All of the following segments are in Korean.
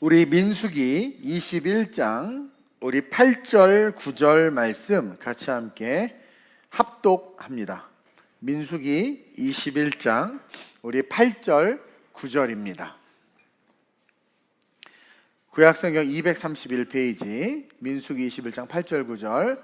우리 민수기 21장 우리 8절 9절 말씀 같이 함께 합독합니다. 민수기 21장 우리 8절 9절입니다. 구약성경 231페이지 민수기 21장 8절 9절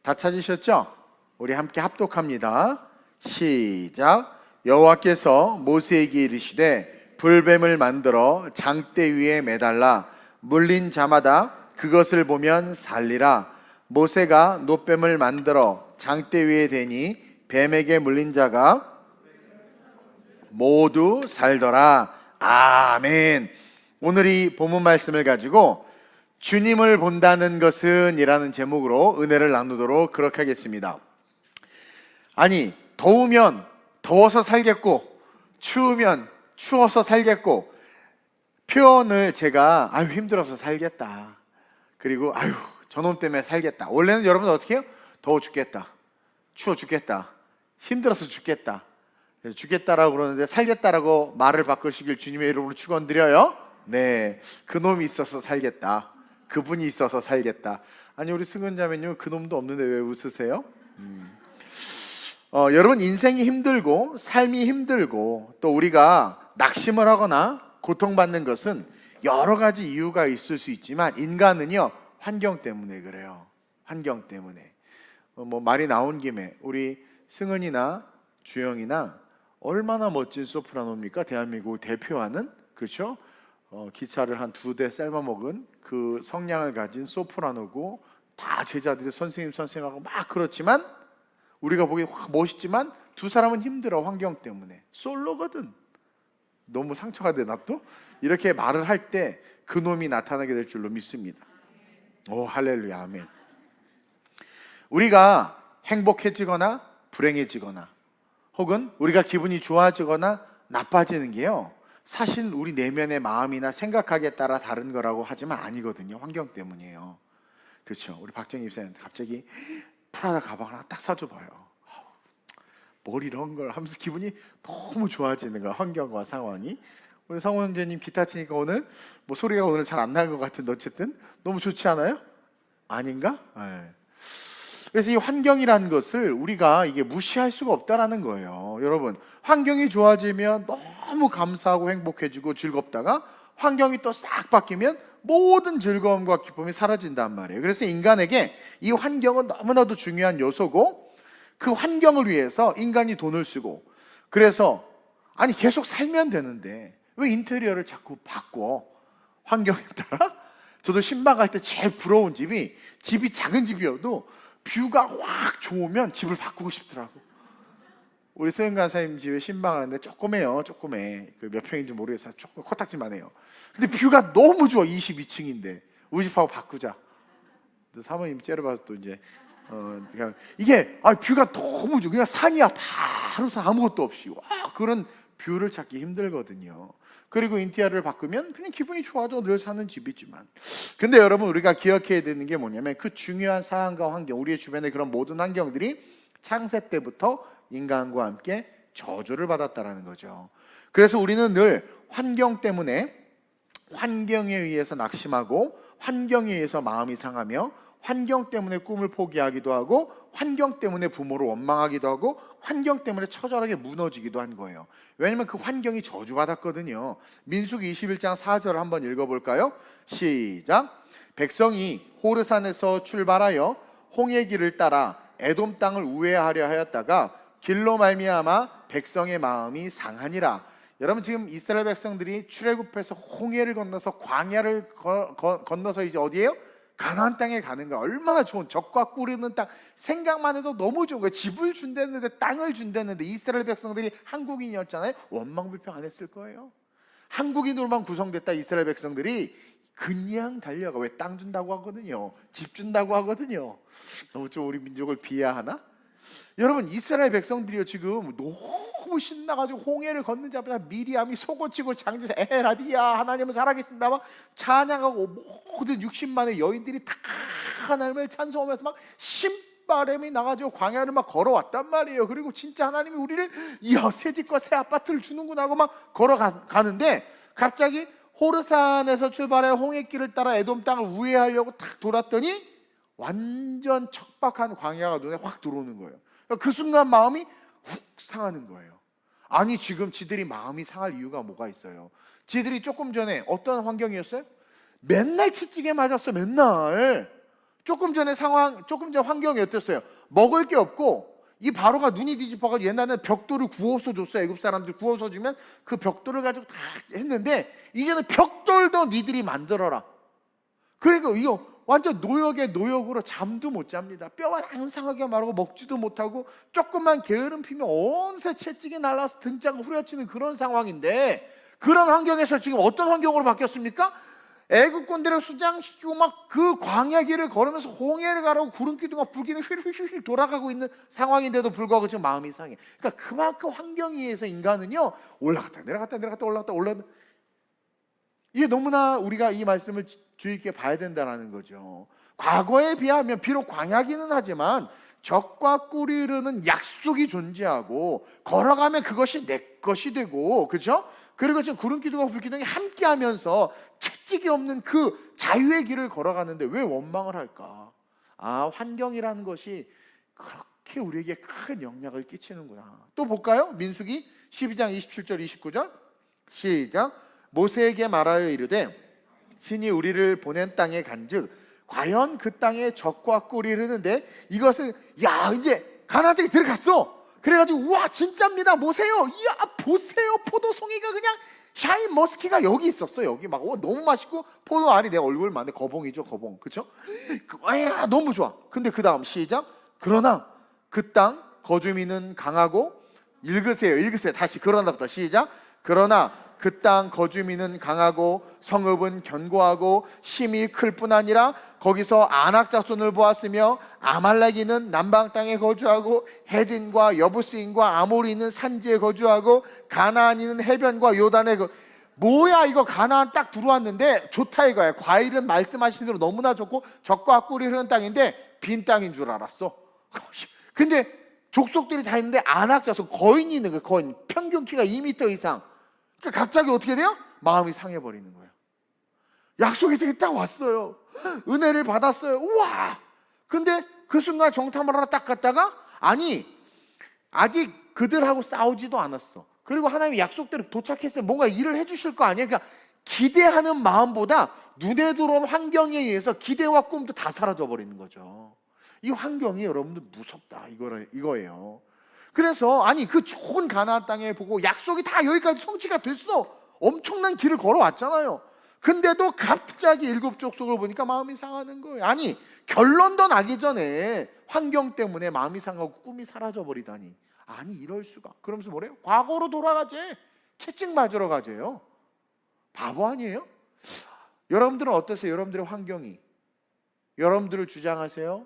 다 찾으셨죠? 우리 함께 합독합니다. 시작. 여호와께서 모세에게 이르시되 불뱀을 만들어 장대 위에 매달라 물린 자마다 그것을 보면 살리라. 모세가 놋뱀을 만들어 장대 위에 대니 뱀에게 물린 자가 모두 살더라. 아멘. 오늘 이 본문 말씀을 가지고 주님을 본다는 것은 이라는 제목으로 은혜를 나누도록 그렇게 하겠습니다. 아니, 더우면 더워서 살겠고 추우면 추워서 살겠고, 표현을 제가 아유 힘들어서 살겠다, 그리고 아유 저놈 때문에 살겠다. 원래는 여러분 어떻게 해요? 더워 죽겠다, 추워 죽겠다, 힘들어서 죽겠다, 죽겠다라고 그러는데 살겠다라고 말을 바꾸시길 주님의 이름으로 축원드려요. 네, 그놈이 있어서 살겠다, 그분이 있어서 살겠다. 아니, 우리 승은자매님 그놈도 없는데 왜 웃으세요? 여러분, 인생이 힘들고 삶이 힘들고 또 우리가 낙심을 하거나 고통받는 것은 여러 가지 이유가 있을 수 있지만 인간은요, 환경 때문에 그래요. 환경 때문에. 말이 나온 김에 우리 승은이나 주영이나 얼마나 멋진 소프라노입니까? 대한민국을 대표하는, 그렇죠? 기차를 한 2대 삶아먹은 그 성량을 가진 소프라노고, 다 제자들이 선생님하고 막 그렇지만 우리가 보기에 멋있지만 두 사람은 힘들어. 환경 때문에. 솔로거든. 너무 상처가 되나 또? 이렇게 말을 할 때 그놈이 나타나게 될 줄로 믿습니다. 오, 할렐루야, 아멘. 우리가 행복해지거나 불행해지거나 혹은 우리가 기분이 좋아지거나 나빠지는 게요, 사실 우리 내면의 마음이나 생각하기에 따라 다른 거라고 하지만 아니거든요. 환경 때문이에요. 그렇죠? 우리 박정희 입사님한테 갑자기 프라다 가방을 하나 딱 사줘봐요. 뭘 이런 걸 하면서 기분이 너무 좋아지는 거야, 환경과 상황이. 우리 성호 형제님 기타 치니까 오늘 소리가 오늘 잘 안 나는 것 같은데 어쨌든 너무 좋지 않아요? 아닌가? 네. 그래서 이 환경이라는 것을 우리가 이게 무시할 수가 없다라는 거예요. 여러분, 환경이 좋아지면 너무 감사하고 행복해지고 즐겁다가 환경이 또 싹 바뀌면 모든 즐거움과 기쁨이 사라진단 말이에요. 그래서 인간에게 이 환경은 너무나도 중요한 요소고, 그 환경을 위해서 인간이 돈을 쓰고, 그래서 아니 계속 살면 되는데 왜 인테리어를 자꾸 바꿔? 환경에 따라? 저도 신방 갈 때 제일 부러운 집이 작은 집이어도 뷰가 확 좋으면 집을 바꾸고 싶더라고. 우리 서영 간사님 집에 신방을 하는데 조그매요. 조그매. 몇 평인지 모르겠어요. 조금 코딱지만 해요. 근데 뷰가 너무 좋아. 22층인데 우리 집하고 바꾸자. 사모님 째려봐서 또 이제 그냥 이게 뷰가 너무 좋아. 그냥 산이야. 바로 산, 아무것도 없이. 와, 그런 뷰를 찾기 힘들거든요. 그리고 인테리어를 바꾸면 그냥 기분이 좋아져. 늘 사는 집이지만. 근데 여러분, 우리가 기억해야 되는 게 뭐냐면 그 중요한 상황과 환경, 우리의 주변의 그런 모든 환경들이 창세 때부터 인간과 함께 저주를 받았다라는 거죠. 그래서 우리는 늘 환경 때문에, 환경에 의해서 낙심하고, 환경에 의해서 마음이 상하며, 환경 때문에 꿈을 포기하기도 하고, 환경 때문에 부모를 원망하기도 하고, 환경 때문에 처절하게 무너지기도 한 거예요. 왜냐면 그 환경이 저주받았거든요. 민수기 21장 4절을 한번 읽어볼까요? 시작. 백성이 호르산에서 출발하여 홍해 길을 따라 에돔 땅을 우회하려 하였다가 길로 말미암아 백성의 마음이 상하니라. 여러분, 지금 이스라엘 백성들이 출애굽해서 홍해를 건너서 광야를 건너서 이제 어디예요? 가나안 땅에 가는 거야. 얼마나 좋은, 적과 꿀 있는 땅, 생각만 해도 너무 좋은 거야. 집을 준다는데, 땅을 준다는데, 이스라엘 백성들이 한국인이었잖아요. 원망불평 안 했을 거예요. 한국인으로만 구성됐다 이스라엘 백성들이 그냥 달려가. 왜? 땅 준다고 하거든요. 집 준다고 하거든요. 너무 좀 우리 민족을 비하하나? 여러분, 이스라엘 백성들이요, 지금 너무 신나가지고 홍해를 건너자마자 미리암이 속옷치고 장지에서 에헤라디야 하나님은 살아계신다 막 찬양하고, 모든 60만의 여인들이 다 하나님을 찬송하면서 막 신바람이 나가지고 광야를 막 걸어왔단 말이에요. 그리고 진짜 하나님이 우리를 이야 새 집과 새 아파트를 주는구나 하고 막 걸어가는데 갑자기 호르산에서 출발해 홍해길을 따라 에돔 땅을 우회하려고 탁 돌았더니 완전 척박한 광야가 눈에 확 들어오는 거예요. 그 순간 마음이 훅 상하는 거예요. 아니 지금 지들이 마음이 상할 이유가 뭐가 있어요? 지들이 조금 전에 어떤 환경이었어요? 맨날 채찍에 맞았어. 맨날. 조금 전 환경이 어땠어요? 먹을 게 없고 이 바로가 눈이 뒤집어가지고 옛날에는 벽돌을 구워서 줬어요. 애굽 사람들 구워서 주면 그 벽돌을 가지고 다 했는데 이제는 벽돌도 니들이 만들어라. 그러니까 이거 완전 노역의 노역으로 잠도 못 잡니다. 뼈가 앙상하게 마르고 먹지도 못하고 조금만 게으름 피면 온세 채찍이 날라서 등짝 후려치는 그런 상황인데, 그런 환경에서 지금 어떤 환경으로 바뀌었습니까? 애국군들을 수장시키고 막 그 광야길을 걸으면서 홍해를 가라고 구름기둥과 불기둥 휠휠휠 돌아가고 있는 상황인데도 불구하고 지금 마음이 상해. 그러니까 그만큼 환경에 의해서 인간은요 올라갔다 내려갔다 내려갔다 올라갔다 이게 너무나 우리가 이 말씀을 주의 깊게 봐야 된다는 거죠. 과거에 비하면 비록 광야기는 하지만 적과 꿀이 흐르는 약속이 존재하고 걸어가면 그것이 내 것이 되고, 그렇죠? 그리고 지금 구름기둥과 불기둥이 함께하면서 채찍이 없는 그 자유의 길을 걸어가는데 왜 원망을 할까? 아, 환경이라는 것이 그렇게 우리에게 큰 영향을 끼치는구나. 또 볼까요? 민수기 12장 27절 29절 시작. 모세에게 말하여 이르되 신이 우리를 보낸 땅에 간즉 과연 그 땅에 적과 꿀이 흐르는데 이것은 야 이제 가나안 땅에 들어갔어. 그래가지고 우와 진짜입니다 모세요. 이야 보세요 포도송이가 그냥 샤인 머스키가 여기 있었어. 여기 막 너무 맛있고 포도 알이 내 얼굴 만데 거봉이죠 거봉. 그쵸? 야 너무 좋아. 근데 그 다음 시작. 그러나 그 땅 거주민은 강하고 읽으세요 다시. 그러나부터 시작. 그러나 그 땅 거주민은 강하고 성읍은 견고하고 힘이 클 뿐 아니라 거기서 아낙 자손을 보았으며 아말렉인은 남방 땅에 거주하고 헤딘과 여부스인과 아모리는 산지에 거주하고 가나안인은 해변과 요단에 뭐야 이거 가나안 딱 들어왔는데 좋다 이거야. 과일은 말씀하신 대로 너무나 좋고 적과 꿀이 흐르는 땅인데 빈 땅인 줄 알았어. 근데 족속들이 다 있는데 아낙 자손 거인이 있는 거야. 거인 평균 키가 2m 이상. 그러니까 갑자기 어떻게 돼요? 마음이 상해버리는 거예요. 약속이 되게 딱 왔어요. 은혜를 받았어요. 우와! 근데 그 순간 정탐을 하러 딱 갔다가 아니 아직 그들하고 싸우지도 않았어. 그리고 하나님이 약속대로 도착했어요. 뭔가 일을 해주실 거 아니에요. 그러니까 기대하는 마음보다 눈에 들어온 환경에 의해서 기대와 꿈도 다 사라져버리는 거죠. 이 환경이 여러분들 무섭다 이거예요. 그래서 아니 그 좋은 가나안 땅에 보고 약속이 다 여기까지 성취가 됐어. 엄청난 길을 걸어왔잖아요. 근데도 갑자기 7 족속을 보니까 마음이 상하는 거예요. 아니 결론도 나기 전에 환경 때문에 마음이 상하고 꿈이 사라져 버리다니. 아니 이럴 수가. 그러면서 뭐래요? 과거로 돌아가재. 채찍 맞으러 가재요. 바보 아니에요? 여러분들은 어떠세요? 여러분들의 환경이 여러분들을 주장하세요?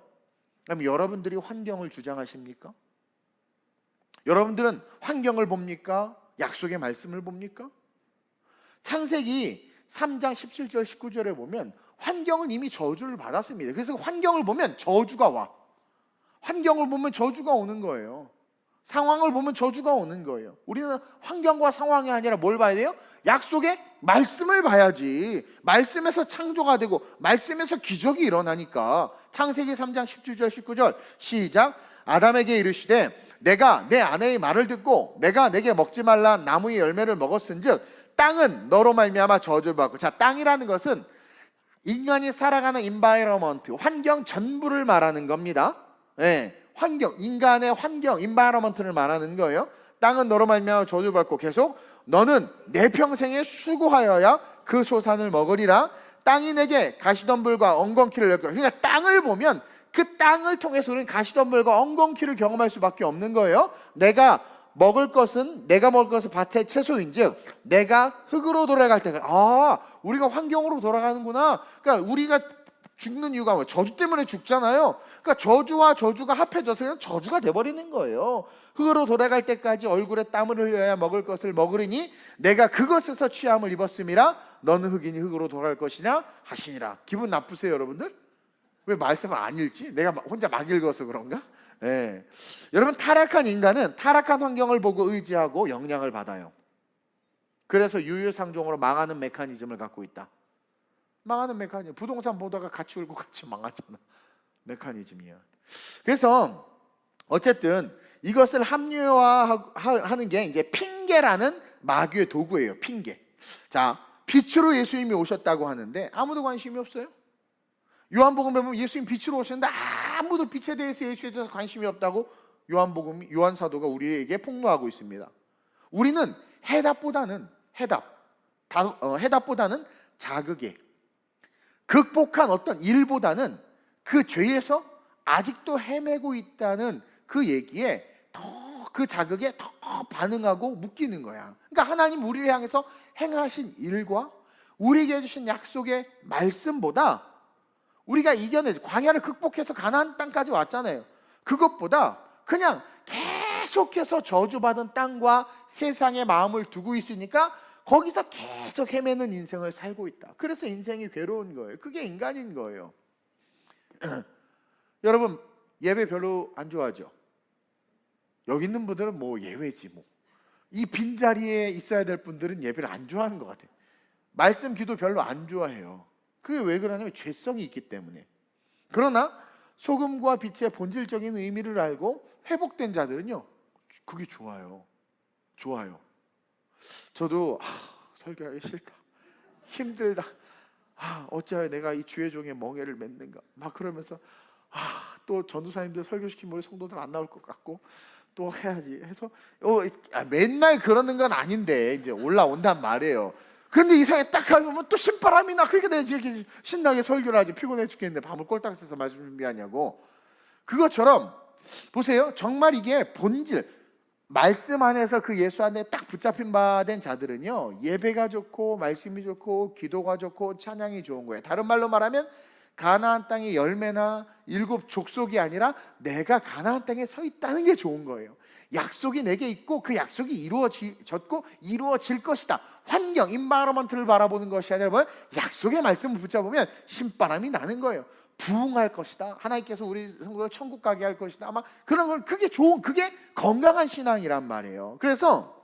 아니면 여러분들이 환경을 주장하십니까? 여러분들은 환경을 봅니까? 약속의 말씀을 봅니까? 창세기 3장 17절 19절에 보면 환경은 이미 저주를 받았습니다. 그래서 환경을 보면 저주가 와. 환경을 보면 저주가 오는 거예요. 상황을 보면 저주가 오는 거예요. 우리는 환경과 상황이 아니라 뭘 봐야 돼요? 약속의 말씀을 봐야지. 말씀에서 창조가 되고 말씀에서 기적이 일어나니까. 창세기 3장 17절 19절 시작. 아담에게 이르시되 내가 내 아내의 말을 듣고 내가 내게 먹지 말라 나무의 열매를 먹었은즉 땅은 너로 말미암아 저주를 받고. 자, 땅이라는 것은 인간이 살아가는 인바이러먼트, 환경 전부를 말하는 겁니다. 네, 환경, 인간의 환경, 인바이러먼트를 말하는 거예요. 땅은 너로 말미암아 저주를 받고 계속 너는 내 평생에 수고하여야 그 소산을 먹으리라. 땅이 내게 가시덤불과 엉겅퀴를 낼 거야. 그러니까 땅을 보면 그 땅을 통해서 우리는 가시덤불과 엉겅퀴를 경험할 수밖에 없는 거예요. 내가 먹을 것은 밭의 채소인즉 내가 흙으로 돌아갈 때가 우리가 환경으로 돌아가는구나. 그러니까 우리가 죽는 이유가 뭐예요? 저주 때문에 죽잖아요. 그러니까 저주와 저주가 합해져서 그냥 저주가 돼버리는 거예요. 흙으로 돌아갈 때까지 얼굴에 땀을 흘려야 먹을 것을 먹으리니 내가 그것에서 취함을 입었음이라. 너는 흙이니 흙으로 돌아갈 것이냐 하시니라. 기분 나쁘세요 여러분들? 왜 말씀을 안 읽지? 내가 혼자 막 읽어서 그런가? 네. 여러분 타락한 인간은 타락한 환경을 보고 의지하고 영향을 받아요. 그래서 유유상종으로 망하는 메커니즘을 갖고 있다. 망하는 메커니즘. 부동산 보다가 같이 울고 같이 망하잖아. 메커니즘이야. 그래서 어쨌든 이것을 합리화하는 게 이제 핑계라는 마귀의 도구예요. 핑계. 자, 빛으로 예수님이 오셨다고 하는데 아무도 관심이 없어요. 요한복음에 보면 예수님 빛으로 오셨는데 아무도 빛에 대해서, 예수에 대해서 관심이 없다고 요한 사도가 우리에게 폭로하고 있습니다. 우리는 해답보다는 자극에, 극복한 어떤 일보다는 그 죄에서 아직도 헤매고 있다는 그 얘기에 그 자극에 더 반응하고 묶이는 거야. 그러니까 하나님 우리를 향해서 행하신 일과 우리에게 해주신 약속의 말씀보다, 우리가 이겨내지, 광야를 극복해서 가나안 땅까지 왔잖아요. 그것보다 그냥 계속해서 저주받은 땅과 세상의 마음을 두고 있으니까 거기서 계속 헤매는 인생을 살고 있다. 그래서 인생이 괴로운 거예요. 그게 인간인 거예요. 여러분, 예배 별로 안 좋아하죠? 여기 있는 분들은 뭐 예외지 뭐. 이 빈자리에 있어야 될 분들은 예배를 안 좋아하는 것 같아요. 말씀 기도 별로 안 좋아해요. 그게 왜 그러냐면 죄성이 있기 때문에. 그러나 소금과 빛의 본질적인 의미를 알고 회복된 자들은요, 그게 좋아요. 저도 설교하기 싫다, 힘들다, 어찌하여 내가 이 주의 종의 멍에를 맺는가 막 그러면서 또 전도사님들 설교시키면 우리 성도들 안 나올 것 같고 또 해야지 해서 맨날 그러는 건 아닌데 이제 올라온단 말이에요. 근데 이상하게 딱 가면 또 신바람이 나. 그러니까 내가 이렇게 신나게 설교를 하지, 피곤해 죽겠는데 밤을 꼴딱 새서 말씀 준비하냐고. 그것처럼 보세요, 정말 이게 본질, 말씀 안에서 그 예수 안에 딱 붙잡힌 바 된 자들은요, 예배가 좋고 말씀이 좋고 기도가 좋고 찬양이 좋은 거예요. 다른 말로 말하면 가나안 땅의 열매나 일곱 족속이 아니라 내가 가나안 땅에 서 있다는 게 좋은 거예요. 약속이 내게 있고 그 약속이 이루어졌고 이루어질 것이다. 환경, 인바이러먼트를 바라보는 것이 아니라 뭐 약속의 말씀을 붙잡으면 신바람이 나는 거예요. 부흥할 것이다. 하나님께서 우리 성도를 천국 가게 할 것이다. 아마 그런 걸, 그게 좋은, 그게 건강한 신앙이란 말이에요. 그래서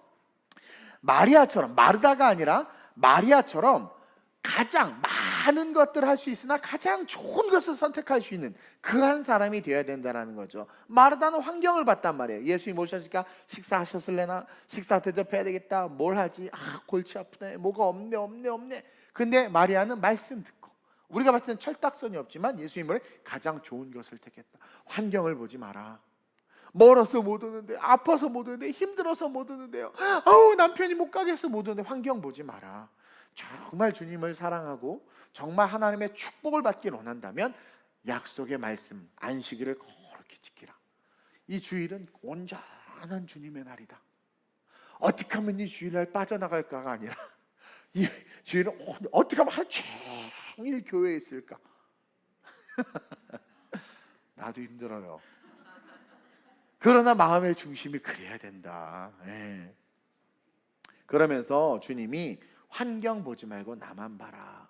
마리아처럼, 마르다가 아니라 마리아처럼 가장 많은 것들을 할 수 있으나 가장 좋은 것을 선택할 수 있는 그한 사람이 되어야 된다는 거죠. 마르다는 환경을 봤단 말이에요. 예수님 오셨으니까 식사하셨을래나? 식사 대접해야 되겠다. 뭘 하지? 골치 아프네. 뭐가 없네. 근데 마리아는 말씀 듣고, 우리가 봤을 때는 철딱선이 없지만 예수님을 가장 좋은 것을 택했다. 환경을 보지 마라. 멀어서 못 오는데, 아파서 못 오는데, 힘들어서 못 오는데요, 남편이 못 가겠어 못 오는데, 환경 보지 마라. 정말 주님을 사랑하고 정말 하나님의 축복을 받기를 원한다면 약속의 말씀, 안식일을 거룩히 지키라. 이 주일은 온전한 주님의 날이다. 어떻게 하면 이 주일날 빠져나갈까가 아니라 이 주일은 어떻게 하면 하루 종일 교회에 있을까? 나도 힘들어요. 그러나 마음의 중심이 그래야 된다. 그러면서 주님이 환경 보지 말고 나만 봐라.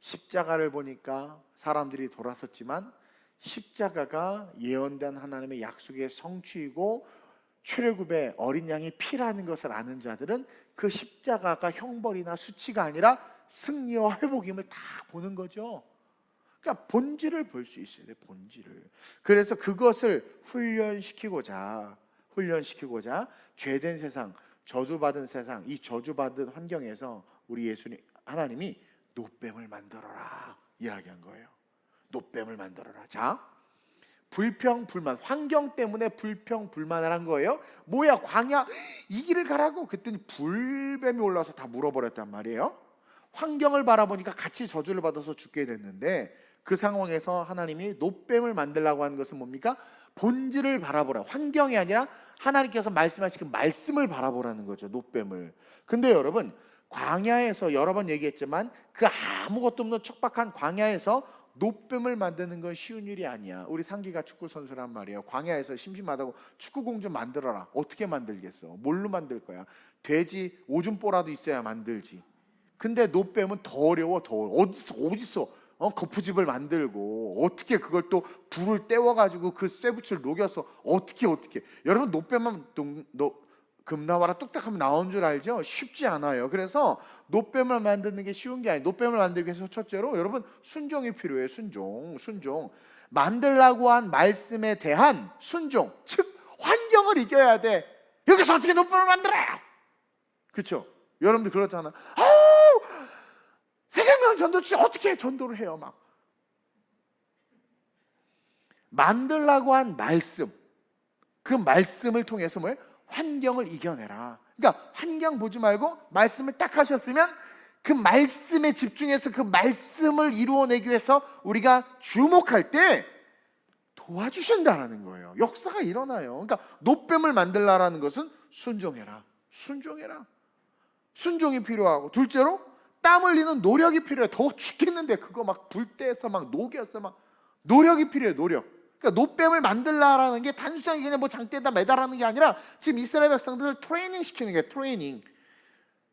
십자가를 보니까 사람들이 돌아섰지만 십자가가 예언된 하나님의 약속의 성취이고 출애굽의 어린 양이 피라는 것을 아는 자들은 그 십자가가 형벌이나 수치가 아니라 승리와 회복임을 다 보는 거죠. 그러니까 본질을 볼 수 있어야 돼, 본질을. 그래서 그것을 훈련시키고자 죄된 세상, 저주받은 세상, 이 저주받은 환경에서 우리 예수님, 하나님이 노뱀을 만들어라 이야기한 거예요. 노뱀을 만들어라. 자, 불평불만, 환경 때문에 불평불만을 한 거예요. 뭐야, 광야 이 길을 가라고. 그랬더니 불뱀이 올라와서 다 물어버렸단 말이에요. 환경을 바라보니까 같이 저주를 받아서 죽게 됐는데, 그 상황에서 하나님이 노뱀을 만들라고 하는 것은 뭡니까? 본질을 바라보라. 환경이 아니라 하나님께서 말씀하신 그 말씀을 바라보라는 거죠, 노뱀을. 근데 여러분, 광야에서 여러 번 얘기했지만 그 아무것도 없는 척박한 광야에서 노뱀을 만드는 건 쉬운 일이 아니야. 우리 상기가 축구 선수란 말이에요. 광야에서 심심하다고 축구공 좀 만들어라. 어떻게 만들겠어? 뭘로 만들 거야? 돼지 오줌보라도 있어야 만들지. 근데 노뱀은 더 어려워. 어디서 거푸집을 만들고 어떻게 그걸 또 불을 떼워가지고 그 쇠붙이를 녹여서 어떻게 여러분, 노뱀만 금나와라 뚝딱하면 나온 줄 알죠? 쉽지 않아요. 그래서 노뱀을 만드는 게 쉬운 게 아니에요. 노뱀을 만들기 위해서 첫째로 여러분 순종이 필요해요. 순종. 만들라고 한 말씀에 대한 순종, 즉 환경을 이겨야 돼. 여기서 어떻게 노뱀을 만들어요? 그렇죠? 여러분들 그렇잖아. 생명의 전도지 어떻게 전도를 해요? 막 만들라고 한 말씀, 그 말씀을 통해서 뭐예요? 환경을 이겨내라. 그러니까 환경 보지 말고 말씀을 딱 하셨으면 그 말씀에 집중해서 그 말씀을 이루어내기 위해서 우리가 주목할 때 도와주신다라는 거예요. 역사가 일어나요. 그러니까 노뱀을 만들라라는 것은 순종해라. 순종이 필요하고, 둘째로 땀 흘리는 노력이 필요해. 더워 죽겠는데 그거 막 불때에서 막 녹여서 막 노력이 필요해. 노력. 그러니까 노뱀을 만들라라는 게 단순하게 그냥 뭐 장대에다 매달하는 게 아니라 지금 이스라엘 백성들을 트레이닝 시키는 게 트레이닝.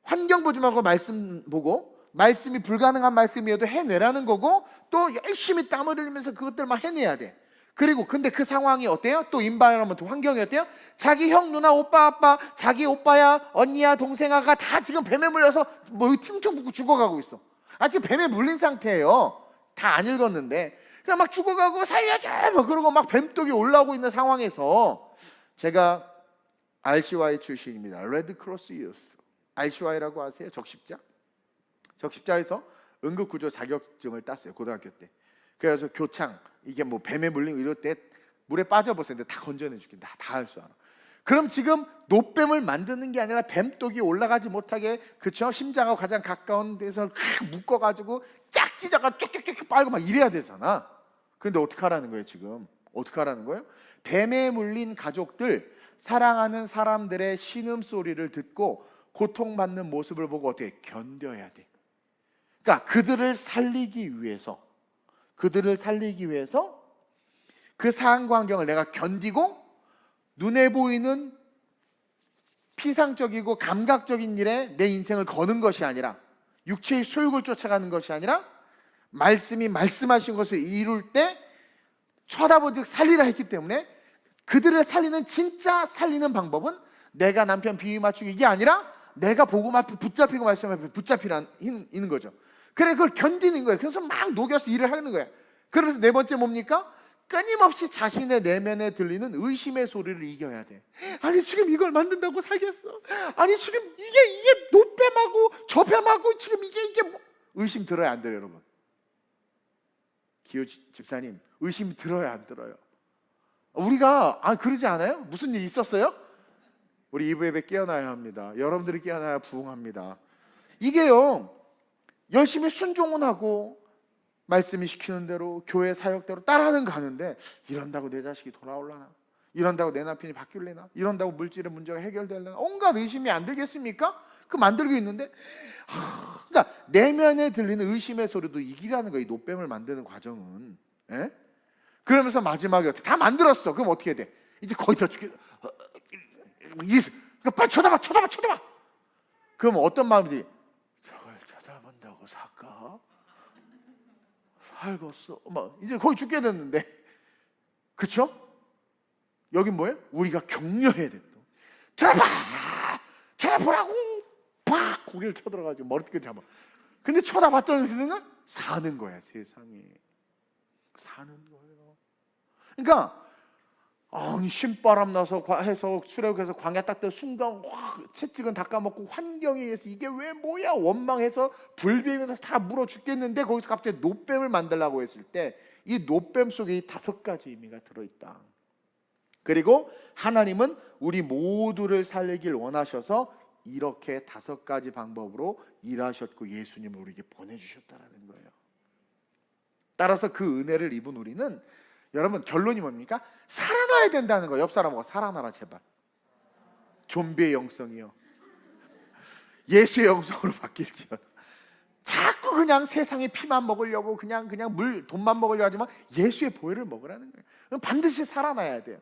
환경 보지 말고 말씀 보고, 말씀이 불가능한 말씀이어도 해내라는 거고, 또 열심히 땀을 흘리면서 그것들 막 해내야 돼. 그리고 근데 그 상황이 어때요? 또 인바이러먼트 환경이 어때요? 자기 형, 누나, 오빠, 아빠, 자기 오빠야, 언니야, 동생아가 다 지금 뱀에 물려서 뭐 팅총 붓고 죽어가고 있어. 지금 뱀에 물린 상태예요. 다 안 읽었는데 그냥 막 죽어가고 살려줘 뭐 그러고 막 뱀독이 올라오고 있는 상황에서, 제가 RCY 출신입니다. 레드크로스 유스. RCY라고 아세요? 적십자에서 응급구조 자격증을 땄어요. 고등학교 때. 그래서 교창, 이게 뭐 뱀에 물리고 이럴 때 물에 빠져버렸는데 다 건져내 주긴 다 할 줄 알아. 그럼 지금 노뱀을 만드는 게 아니라 뱀독이 올라가지 못하게, 그쵸? 심장하고 가장 가까운 데서 묶어가지고 쫙 찢어가 쭉쭉쭉 빨고 막 이래야 되잖아. 근데 어떻게 하라는 거예요 지금? 어떻게 하라는 거예요? 뱀에 물린 가족들, 사랑하는 사람들의 신음소리를 듣고 고통받는 모습을 보고 어떻게 견뎌야 돼. 그러니까 그들을 살리기 위해서 그 상황 환경을 내가 견디고, 눈에 보이는 피상적이고 감각적인 일에 내 인생을 거는 것이 아니라, 육체의 소욕을 쫓아가는 것이 아니라, 말씀이 말씀하신 것을 이룰 때 쳐다보듯 살리라 했기 때문에, 그들을 살리는, 진짜 살리는 방법은 내가 남편 비위 맞추기 이게 아니라 내가 복음 앞에 붙잡히고 말씀 앞에 붙잡히는 거죠. 그래, 그걸 견디는 거예요. 그래서 막 녹여서 일을 하는 거예요. 그래서 네 번째 뭡니까? 끊임없이 자신의 내면에 들리는 의심의 소리를 이겨야 돼. 아니 지금 이걸 만든다고 살겠어? 아니 지금 이게 노뱀하고 저 뱀하고 지금 이게 뭐. 의심 들어요 안 들어요 여러분? 기호 집사님, 의심 들어요 안 들어요? 우리가 그러지 않아요? 무슨 일 있었어요? 우리 2부 예배 깨어나야 합니다. 여러분들이 깨어나야 부흥합니다. 이게요, 열심히 순종은 하고 말씀이 시키는 대로 교회 사역대로 따라는 가는데, 이런다고 내 자식이 돌아올라나? 이런다고 내 남편이 바뀔래나? 이런다고 물질의 문제가 해결될래나? 온갖 의심이 안 들겠습니까? 그 만들고 있는데, 그러니까 내면에 들리는 의심의 소리도 이기라는 거예요. 이 노뱀을 만드는 과정은. 예? 그러면서 마지막에 다 만들었어. 그럼 어떻게 돼? 이제 거의 다 죽겠. 그러니까 빨리 쳐다봐. 그럼 어떤 마음이지? 저걸 쳐다본다고 살까? 살겠어. 이제 거의 죽게 됐는데, 그렇죠? 여긴 뭐예요? 우리가 격려해야 돼. 쳐다보라고. 팍 고개를 쳐들어가지고 머리끝 잡아. 근데 쳐다봤더니 그는 사는 거야. 세상에 사는 거예요. 그러니까 신바람 나서 해서 출애굽해서 광야 딱 때 순간 채찍은 다 까먹고 환경에 의해서 이게 왜 뭐야 원망해서 불뱀에서 다 물어 죽겠는데, 거기서 갑자기 노뱀을 만들라고 했을 때 이 노뱀 속에 이 5가지 의미가 들어있다. 그리고 하나님은 우리 모두를 살리길 원하셔서 이렇게 5가지 방법으로 일하셨고 예수님을 우리에게 보내주셨다는 거예요. 따라서 그 은혜를 입은 우리는, 여러분 결론이 뭡니까? 살아나야 된다는 거예요. 옆 사람하고 살아나라 제발. 좀비의 영성이요, 예수의 영성으로 바뀔지어. 자꾸 그냥 세상의 피만 먹으려고 그냥 돈만 먹으려고 하지만 예수의 보혈을 먹으라는 거예요. 그럼 반드시 살아나야 돼요.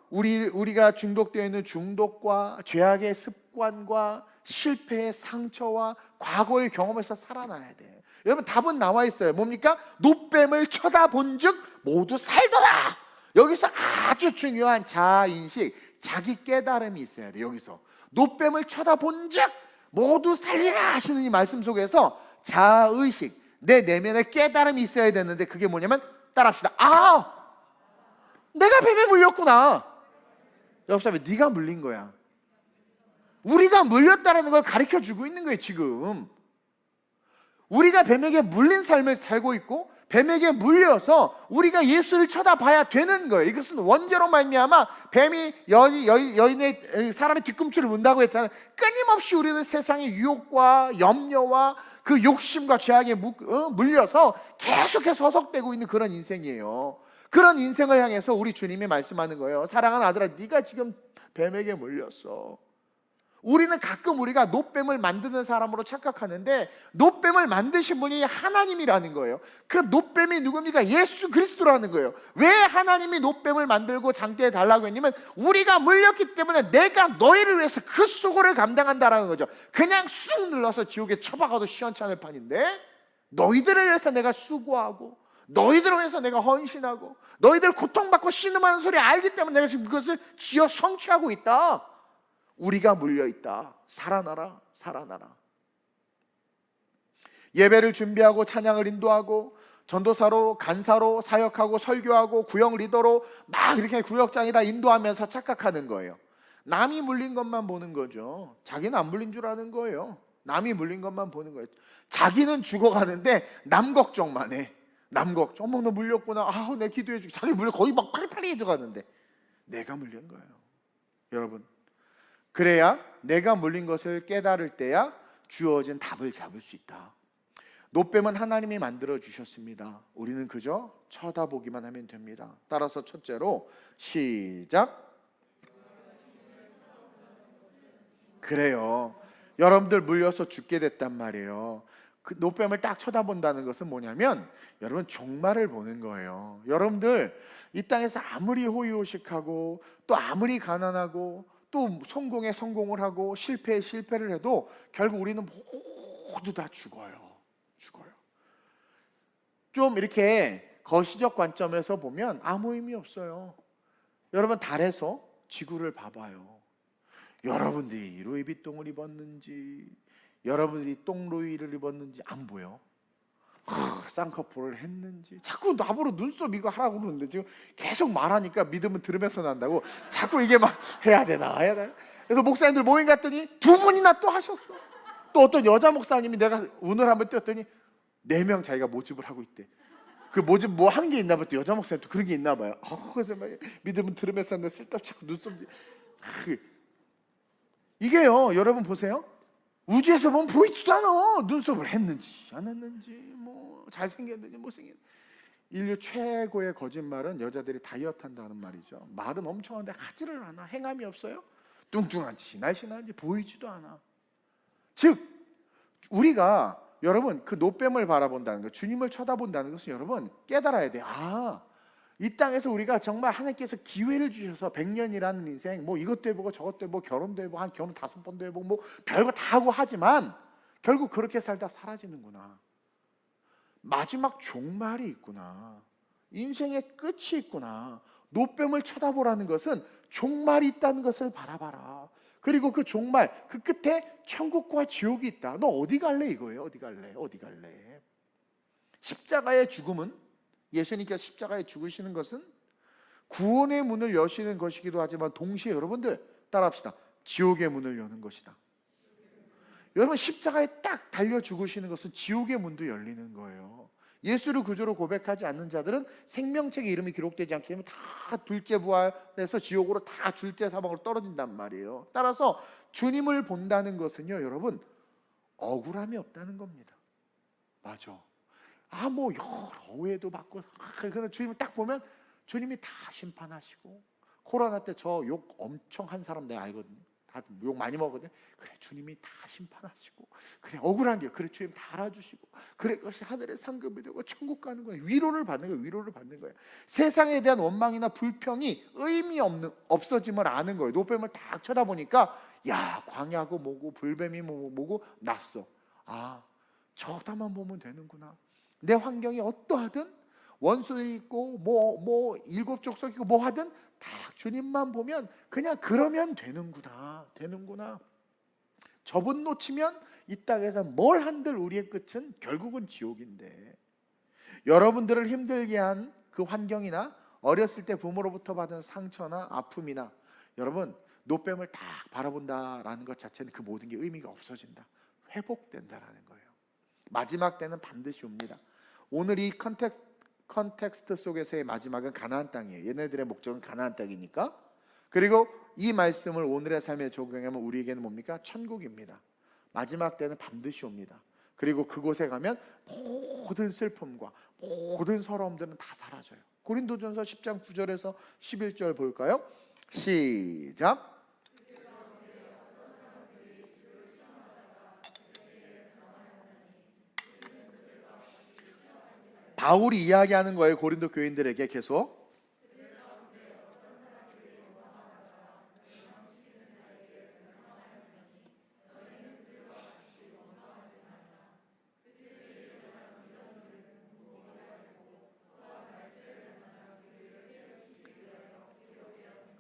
우리가 중독되어 있는 중독과 죄악의 습관과 실패의 상처와 과거의 경험에서 살아나야 돼요. 여러분 답은 나와 있어요. 뭡니까? 노뱀을 쳐다본즉 모두 살더라. 여기서 아주 중요한 자아인식, 자기 깨달음이 있어야 돼. 여기서 노뱀을 쳐다본즉 모두 살리라 하시는 이 말씀 속에서 자의식, 내 내면에 깨달음이 있어야 되는데 그게 뭐냐면 따라합시다. 아, 내가 뱀에 물렸구나. 옆 사람이 네가 물린 거야. 우리가 물렸다라는 걸 가르쳐주고 있는 거예요. 지금 우리가 뱀에게 물린 삶을 살고 있고 뱀에게 물려서 우리가 예수를 쳐다봐야 되는 거예요. 이것은 원죄로 말미암아 뱀이 여인의 사람의 뒤꿈치를 문다고 했잖아요. 끊임없이 우리는 세상의 유혹과 염려와 그 욕심과 죄악에 물려서 계속해서 허석되고 있는 그런 인생이에요. 그런 인생을 향해서 우리 주님이 말씀하는 거예요. 사랑하는 아들아, 네가 지금 뱀에게 물렸어. 우리는 가끔 우리가 노뱀을 만드는 사람으로 착각하는데 노뱀을 만드신 분이 하나님이라는 거예요. 그 노뱀이 누굽니까? 예수 그리스도라는 거예요. 왜 하나님이 노뱀을 만들고 장대에 달라고 했냐면 우리가 물렸기 때문에 내가 너희를 위해서 그 수고를 감당한다라는 거죠. 그냥 쑥 눌러서 지옥에 처박아도 시원찮을 판인데 너희들을 위해서 내가 수고하고 너희들을 위해서 내가 헌신하고 너희들 고통받고 신음하는 소리 알기 때문에 내가 지금 그것을 지어 성취하고 있다. 우리가 물려있다. 살아나라, 살아나라. 예배를 준비하고 찬양을 인도하고 전도사로, 간사로 사역하고 설교하고 구역 리더로 막 이렇게 구역장에다 인도하면서 착각하는 거예요. 남이 물린 것만 보는 거죠. 자기는 안 물린 줄 아는 거예요. 남이 물린 것만 보는 거예요. 자기는 죽어가는데 남 걱정만 해. 남 걱정. 어머, 너 물렸구나. 아우, 내 기도해 주기. 자기 물려 거의 막 팔팔해져 가는데 내가 물린 거예요. 여러분, 그래야 내가 물린 것을 깨달을 때야 주어진 답을 잡을 수 있다. 노뱀은 하나님이 만들어 주셨습니다. 우리는 그저 쳐다보기만 하면 됩니다. 따라서 첫째로 시작. 그래요. 여러분들 물려서 죽게 됐단 말이에요. 그 노뱀을 딱 쳐다본다는 것은 뭐냐면 여러분 종말을 보는 거예요. 여러분들 이 땅에서 아무리 호의호식하고 또 아무리 가난하고 또 성공에 성공을 하고 실패에 실패를 해도 결국 우리는 모두 다 죽어요. 좀 이렇게 거시적 관점에서 보면 아무 의미 없어요. 여러분 달에서 지구를 봐봐요. 여러분들이 루이비통을 입었는지 여러분들이 똥루이를 입었는지 안 보여. 쌍꺼풀을 했는지 자꾸 나보러 눈썹 이거 하라고 그러는데 지금 계속 말하니까 믿음은 들으면서 난다고 자꾸 이게 막 해야 되나. 그래서 목사님들 모임 갔더니 두 분이나 또 하셨어. 또 어떤 여자 목사님이 내가 운을 한번 띄웠더니 4명 자기가 모집을 하고 있대. 그 모집 뭐 하는 게 있나 봐요. 또 여자 목사님 또 그런 게 있나 봐요. 그래서 막 믿음은 들으면서 하는데 쓸데없이 자꾸 눈썹 이게요. 여러분 보세요. 우주에서 보면 보이지도 않아. 눈썹을 했는지 안 했는지 뭐 잘생겼는지 못생겼는지. 인류 최고의 거짓말은 여자들이 다이어트 한다는 말이죠. 말은 엄청 하는데 하지를 않아. 행함이 없어요. 뚱뚱한지 날씬한지 보이지도 않아. 즉 우리가 여러분 그 노뱀을 바라본다는 것, 주님을 쳐다본다는 것은 여러분 깨달아야 돼. 이 땅에서 우리가 정말 하나님께서 기회를 주셔서 100년이라는 인생 뭐 이것도 해보고 저것도 해보고 결혼도 해보고 한 결혼 5번도 해보고 뭐 별거 다 하고 하지만 결국 그렇게 살다 사라지는구나. 마지막 종말이 있구나. 인생의 끝이 있구나. 노뱀을 쳐다보라는 것은 종말이 있다는 것을 바라봐라. 그리고 그 종말, 그 끝에 천국과 지옥이 있다. 너 어디 갈래 이거예요. 어디 갈래. 십자가의 죽음은, 예수님께서 십자가에 죽으시는 것은 구원의 문을 여시는 것이기도 하지만 동시에 여러분들 따라합시다. 지옥의 문을 여는 것이다. 여러분 십자가에 딱 달려 죽으시는 것은 지옥의 문도 열리는 거예요. 예수를 구주로 고백하지 않는 자들은 생명책에 이름이 기록되지 않게 되면 다 둘째 부활해서 지옥으로 다 둘째 사망으로 떨어진단 말이에요. 따라서 주님을 본다는 것은요 여러분 억울함이 없다는 겁니다. 맞아. 뭐 여러 오해도 받고 그래서 주님을 딱 보면 주님이 다 심판하시고 코로나 때 저 욕 엄청 한 사람 내가 알거든요. 다 욕 많이 먹거든요. 그래 주님이 다 심판하시고 그래 억울한 게 그래 주님 다 알아주시고 그래 그것이 하늘의 상급이 되고 천국 가는 거예요. 위로를 받는 거예요. 세상에 대한 원망이나 불평이 의미 없어짐을 아는 거예요. 노뱀을 딱 쳐다보니까 야 광야고 뭐고 불뱀이 뭐고 났어. 저다만 보면 되는구나. 내 환경이 어떠하든 원수들이 있고 뭐 일곱 족속이고 뭐 하든 딱 주님만 보면 그냥 그러면 되는구나. 저분 놓치면 이 땅에서 뭘 한들 우리의 끝은 결국은 지옥인데, 여러분들을 힘들게 한 그 환경이나 어렸을 때 부모로부터 받은 상처나 아픔이나, 여러분 노뱀을 딱 바라본다라는 것 자체는 그 모든 게 의미가 없어진다, 회복된다라는 거예요. 마지막 때는 반드시 옵니다. 오늘 이 컨텍스트 속에서의 마지막은 가나안 땅이에요. 얘네들의 목적은 가나안 땅이니까. 그리고 이 말씀을 오늘의 삶에 적용하면 우리에게는 뭡니까? 천국입니다. 마지막 때는 반드시 옵니다. 그리고 그곳에 가면 모든 슬픔과 모든 서러움들은 다 사라져요. 고린도전서 10장 9절에서 11절 볼까요? 시작. 바울이 이야기하는 거예요. 고린도 교인들에게 계속.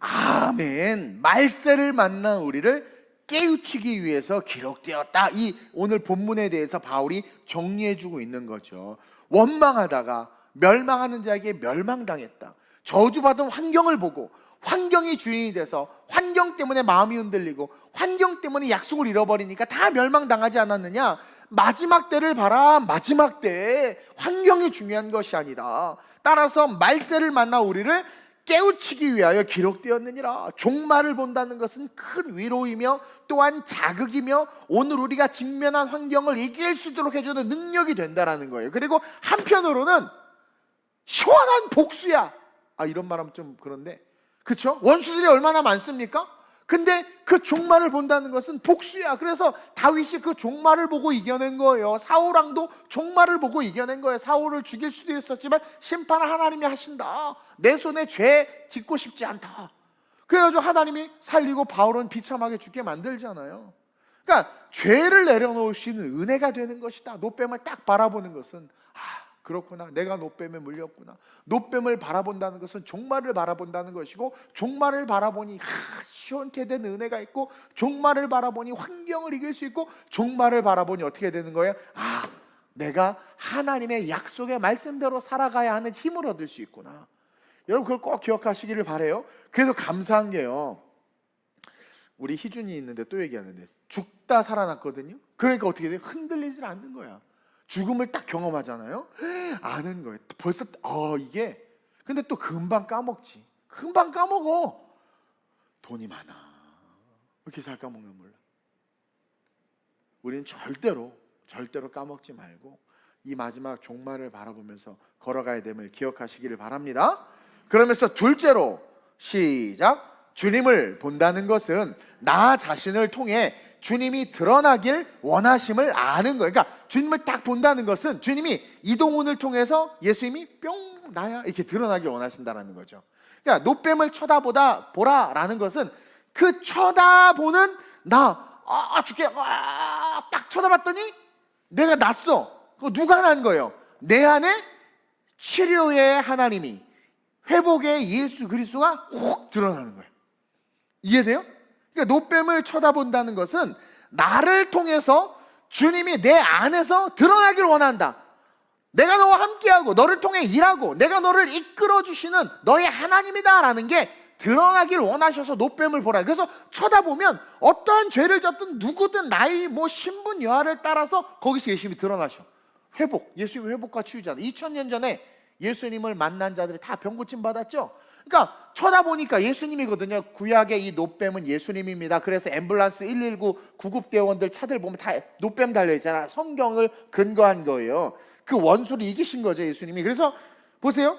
아멘. 말세를 만난 우리를 깨우치기 위해서 기록되었다. 이 오늘 본문에 대해서 바울이 정리해주고 있는 거죠. 원망하다가 멸망하는 자에게 멸망당했다. 저주받은 환경을 보고 환경이 주인이 돼서 환경 때문에 마음이 흔들리고 환경 때문에 약속을 잃어버리니까 다 멸망당하지 않았느냐? 마지막 때를 봐라. 마지막 때 환경이 중요한 것이 아니다. 따라서 말세를 만나 우리를 깨우치기 위하여 기록되었느니라. 종말을 본다는 것은 큰 위로이며 또한 자극이며 오늘 우리가 직면한 환경을 이길 수 있도록 해주는 능력이 된다라는 거예요. 그리고 한편으로는 시원한 복수야. 이런 말하면 좀 그런데, 그렇죠? 원수들이 얼마나 많습니까? 근데 그 종말을 본다는 것은 복수야. 그래서 다윗이 그 종말을 보고 이겨낸 거예요. 사울왕도 종말을 보고 이겨낸 거예요. 사울을 죽일 수도 있었지만 심판을 하나님이 하신다. 내 손에 죄 짓고 싶지 않다. 그래가지고 하나님이 살리고 바울은 비참하게 죽게 만들잖아요. 그러니까 죄를 내려놓으시는 은혜가 되는 것이다. 노뱀을 딱 바라보는 것은 그렇구나, 내가 노뱀에 물렸구나. 노뱀을 바라본다는 것은 종말을 바라본다는 것이고, 종말을 바라보니 시원케 된 은혜가 있고, 종말을 바라보니 환경을 이길 수 있고, 종말을 바라보니 어떻게 되는 거예요? 내가 하나님의 약속의 말씀대로 살아가야 하는 힘을 얻을 수 있구나. 여러분 그걸 꼭 기억하시기를 바라요. 그래서 감사한 게요, 우리 희준이 있는데 또 얘기하는데 죽다 살아났거든요. 그러니까 어떻게 돼요? 흔들리질 않는 거야. 죽음을 딱 경험하잖아요. 아는 거예요. 벌써 이게, 근데 또 금방 까먹지. 금방 까먹어. 돈이 많아. 왜 이렇게 잘 까먹는 몰라. 우리는 절대로 까먹지 말고 이 마지막 종말을 바라보면서 걸어가야 됨을 기억하시기를 바랍니다. 그러면서 둘째로, 시작. 주님을 본다는 것은 나 자신을 통해 주님이 드러나길 원하심을 아는 거예요. 그러니까 주님을 딱 본다는 것은 주님이 이동훈을 통해서 예수님이 뿅 나야 이렇게 드러나길 원하신다는 거죠. 그러니까 노뱀을 보라라는 것은 그 쳐다보는 나, 죽게 딱 쳐다봤더니 내가 났어. 그거 누가 난 거예요? 내 안에 치료의 하나님이, 회복의 예수 그리스도가 확 드러나는 거예요. 이해돼요? 그러니까 노뱀을 쳐다본다는 것은 나를 통해서 주님이 내 안에서 드러나길 원한다. 내가 너와 함께하고 너를 통해 일하고 내가 너를 이끌어 주시는 너의 하나님이다라는 게 드러나길 원하셔서 노뱀을 보라. 그래서 쳐다보면 어떠한 죄를 졌든 누구든 나이 신분 여하를 따라서 거기서 예수님이 드러나셔. 회복, 예수님이 회복과 치유자다. 2000년 전에 예수님을 만난 자들이 다 병고침 받았죠. 그러니까 쳐다보니까 예수님이거든요. 구약의 이 노뱀은 예수님입니다. 그래서 앰뷸런스 119 구급대원들 차들 보면 다 노뱀 달려있잖아. 성경을 근거한 거예요. 그 원수를 이기신 거죠, 예수님이. 그래서 보세요.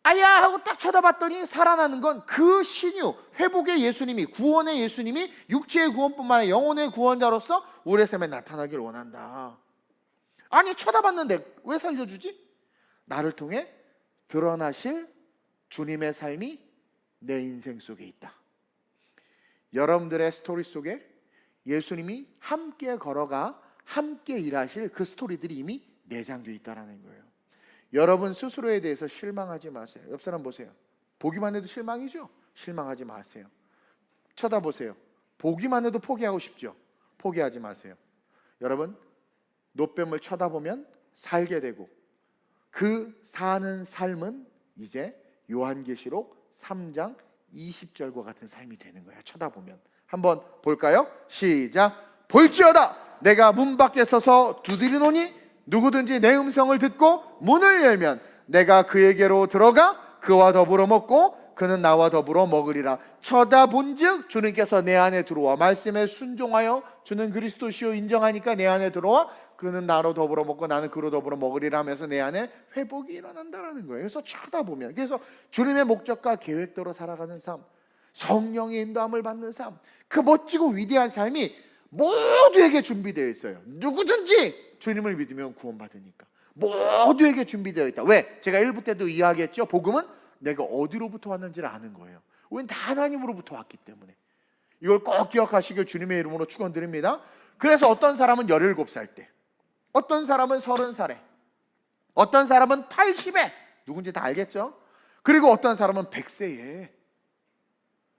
아야 하고 딱 쳐다봤더니 살아나는 건 그 신유, 회복의 예수님이, 구원의 예수님이 육체의 구원뿐만 아니라 영혼의 구원자로서 우리의 삶에 나타나길 원한다. 아니 쳐다봤는데 왜 살려주지? 나를 통해 드러나실 주님의 삶이 내 인생 속에 있다. 여러분들의 스토리 속에 예수님이 함께 걸어가 함께 일하실 그 스토리들이 이미 내장되어 있다는 거예요. 여러분 스스로에 대해서 실망하지 마세요. 옆 사람 보세요. 보기만 해도 실망이죠. 실망하지 마세요. 쳐다보세요. 보기만 해도 포기하고 싶죠. 포기하지 마세요. 여러분, 노뱀을 쳐다보면 살게 되고, 그 사는 삶은 이제 요한계시록 3장 20절과 같은 삶이 되는 거야. 쳐다보면. 한번 볼까요? 시작. 볼지어다 내가 문 밖에 서서 두드리노니 누구든지 내 음성을 듣고 문을 열면 내가 그에게로 들어가 그와 더불어 먹고 그는 나와 더불어 먹으리라. 쳐다본즉 주님께서 내 안에 들어와 말씀에 순종하여 주는 그리스도시요 인정하니까 내 안에 들어와 그는 나로 더불어 먹고 나는 그로 더불어 먹으리라 하면서 내 안에 회복이 일어난다는 거예요. 그래서 쳐다보면, 그래서 주님의 목적과 계획대로 살아가는 삶, 성령의 인도함을 받는 삶, 그 멋지고 위대한 삶이 모두에게 준비되어 있어요. 누구든지 주님을 믿으면 구원받으니까 모두에게 준비되어 있다. 왜? 제가 1부 때도 이야기했죠. 복음은 내가 어디로부터 왔는지를 아는 거예요. 우리는 다 하나님으로부터 왔기 때문에 이걸 꼭 기억하시길 주님의 이름으로 축원드립니다. 그래서 어떤 사람은 17살 때, 어떤 사람은 30살에, 어떤 사람은 80에, 누군지 다 알겠죠? 그리고 어떤 사람은 100세에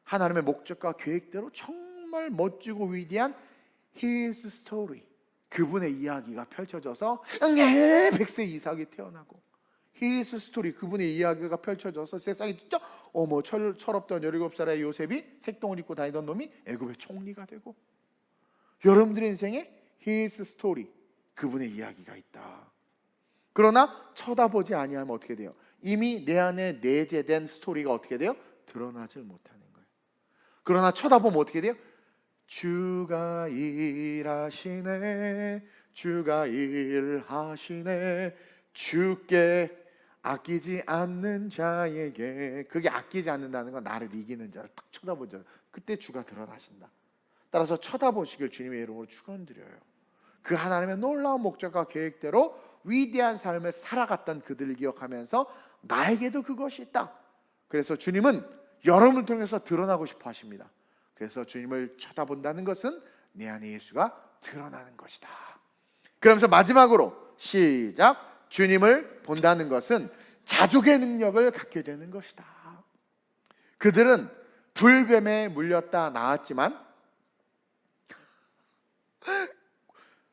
하나님의 목적과 계획대로 정말 멋지고 위대한 His story, 그분의 이야기가 펼쳐져서 100세 이삭이 태어나고 His story, 그분의 이야기가 펼쳐져서 세상이 진짜 어머 철없던 17살의 요셉이 색동을 입고 다니던 놈이 애굽의 총리가 되고, 여러분들의 인생에 His story, 그분의 이야기가 있다. 그러나 쳐다보지 아니하면 어떻게 돼요? 이미 내 안에 내재된 스토리가 어떻게 돼요? 드러나질 못하는 거예요. 그러나 쳐다보면 어떻게 돼요? 주가 일하시네, 주가 일하시네, 주께 아끼지 않는 자에게. 그게 아끼지 않는다는 건 나를 이기는 자를 딱 쳐다보죠. 그때 주가 드러나신다. 따라서 쳐다보시길 주님의 이름으로 축원드려요. 그 하나님의 놀라운 목적과 계획대로 위대한 삶을 살아갔던 그들을 기억하면서 나에게도 그것이 있다. 그래서 주님은 여러분을 통해서 드러나고 싶어 하십니다. 그래서 주님을 쳐다본다는 것은 내 안에 예수가 드러나는 것이다. 그러면서 마지막으로 시작. 주님을 본다는 것은 자족의 능력을 갖게 되는 것이다. 그들은 불뱀에 물렸다 나았지만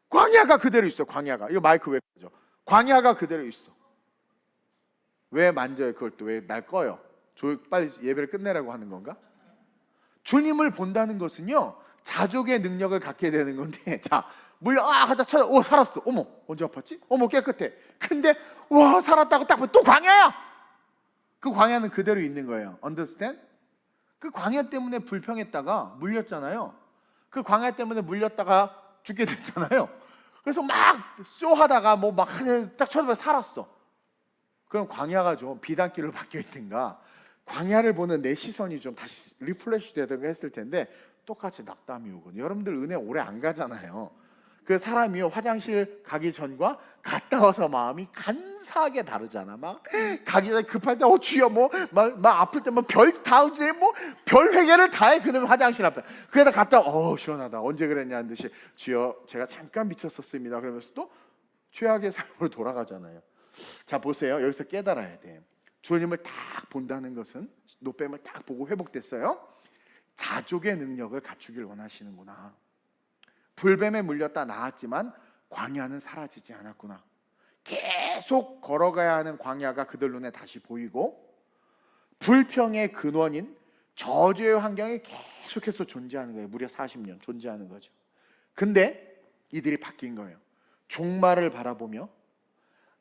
광야가 그대로 있어. 광야가. 이거 마이크 왜 끄죠? 광야가 그대로 있어. 왜 만져요? 그걸 또 왜 날 꺼요? 빨리 예배를 끝내라고 하는 건가? 주님을 본다는 것은요, 자족의 능력을 갖게 되는 건데, 자, 물려 하다 찾아, 살았어. 어머, 언제 아팠지? 어머, 깨끗해. 근데 와, 살았다고 딱 보면 또 광야야. 그 광야는 그대로 있는 거예요. Understand? 그 광야 때문에 불평했다가 물렸잖아요. 그 광야 때문에 물렸다가 죽게 됐잖아요. 그래서 막 쏘하다가 뭐 막 딱 쳐다보면 살았어. 그럼 광야가 좀 비단길로 바뀌어 있든가, 광야를 보는 내 시선이 좀 다시 리플레시 되든가 했을 텐데, 똑같이 낙담이 오거든요. 여러분들 은혜 오래 안 가잖아요. 그 사람이 화장실 가기 전과 갔다 와서 마음이 간사하게 다르잖아. 막 가기 전에 급할 때 주여 막 아플 때 별 다우지 별 회개를 다 해. 그놈 화장실 앞에. 그러다 갔다 시원하다. 언제 그랬냐는 듯이 주여 제가 잠깐 미쳤었습니다. 그러면서 또 최악의 삶으로 돌아가잖아요. 자, 보세요. 여기서 깨달아야 돼. 주님을 딱 본다는 것은, 노뱀을 딱 보고 회복됐어요. 자족의 능력을 갖추길 원하시는구나. 불뱀에 물렸다 나았지만 광야는 사라지지 않았구나. 계속 걸어가야 하는 광야가 그들 눈에 다시 보이고, 불평의 근원인 저주의 환경이 계속해서 존재하는 거예요. 무려 40년 존재하는 거죠. 근데 이들이 바뀐 거예요. 종말을 바라보며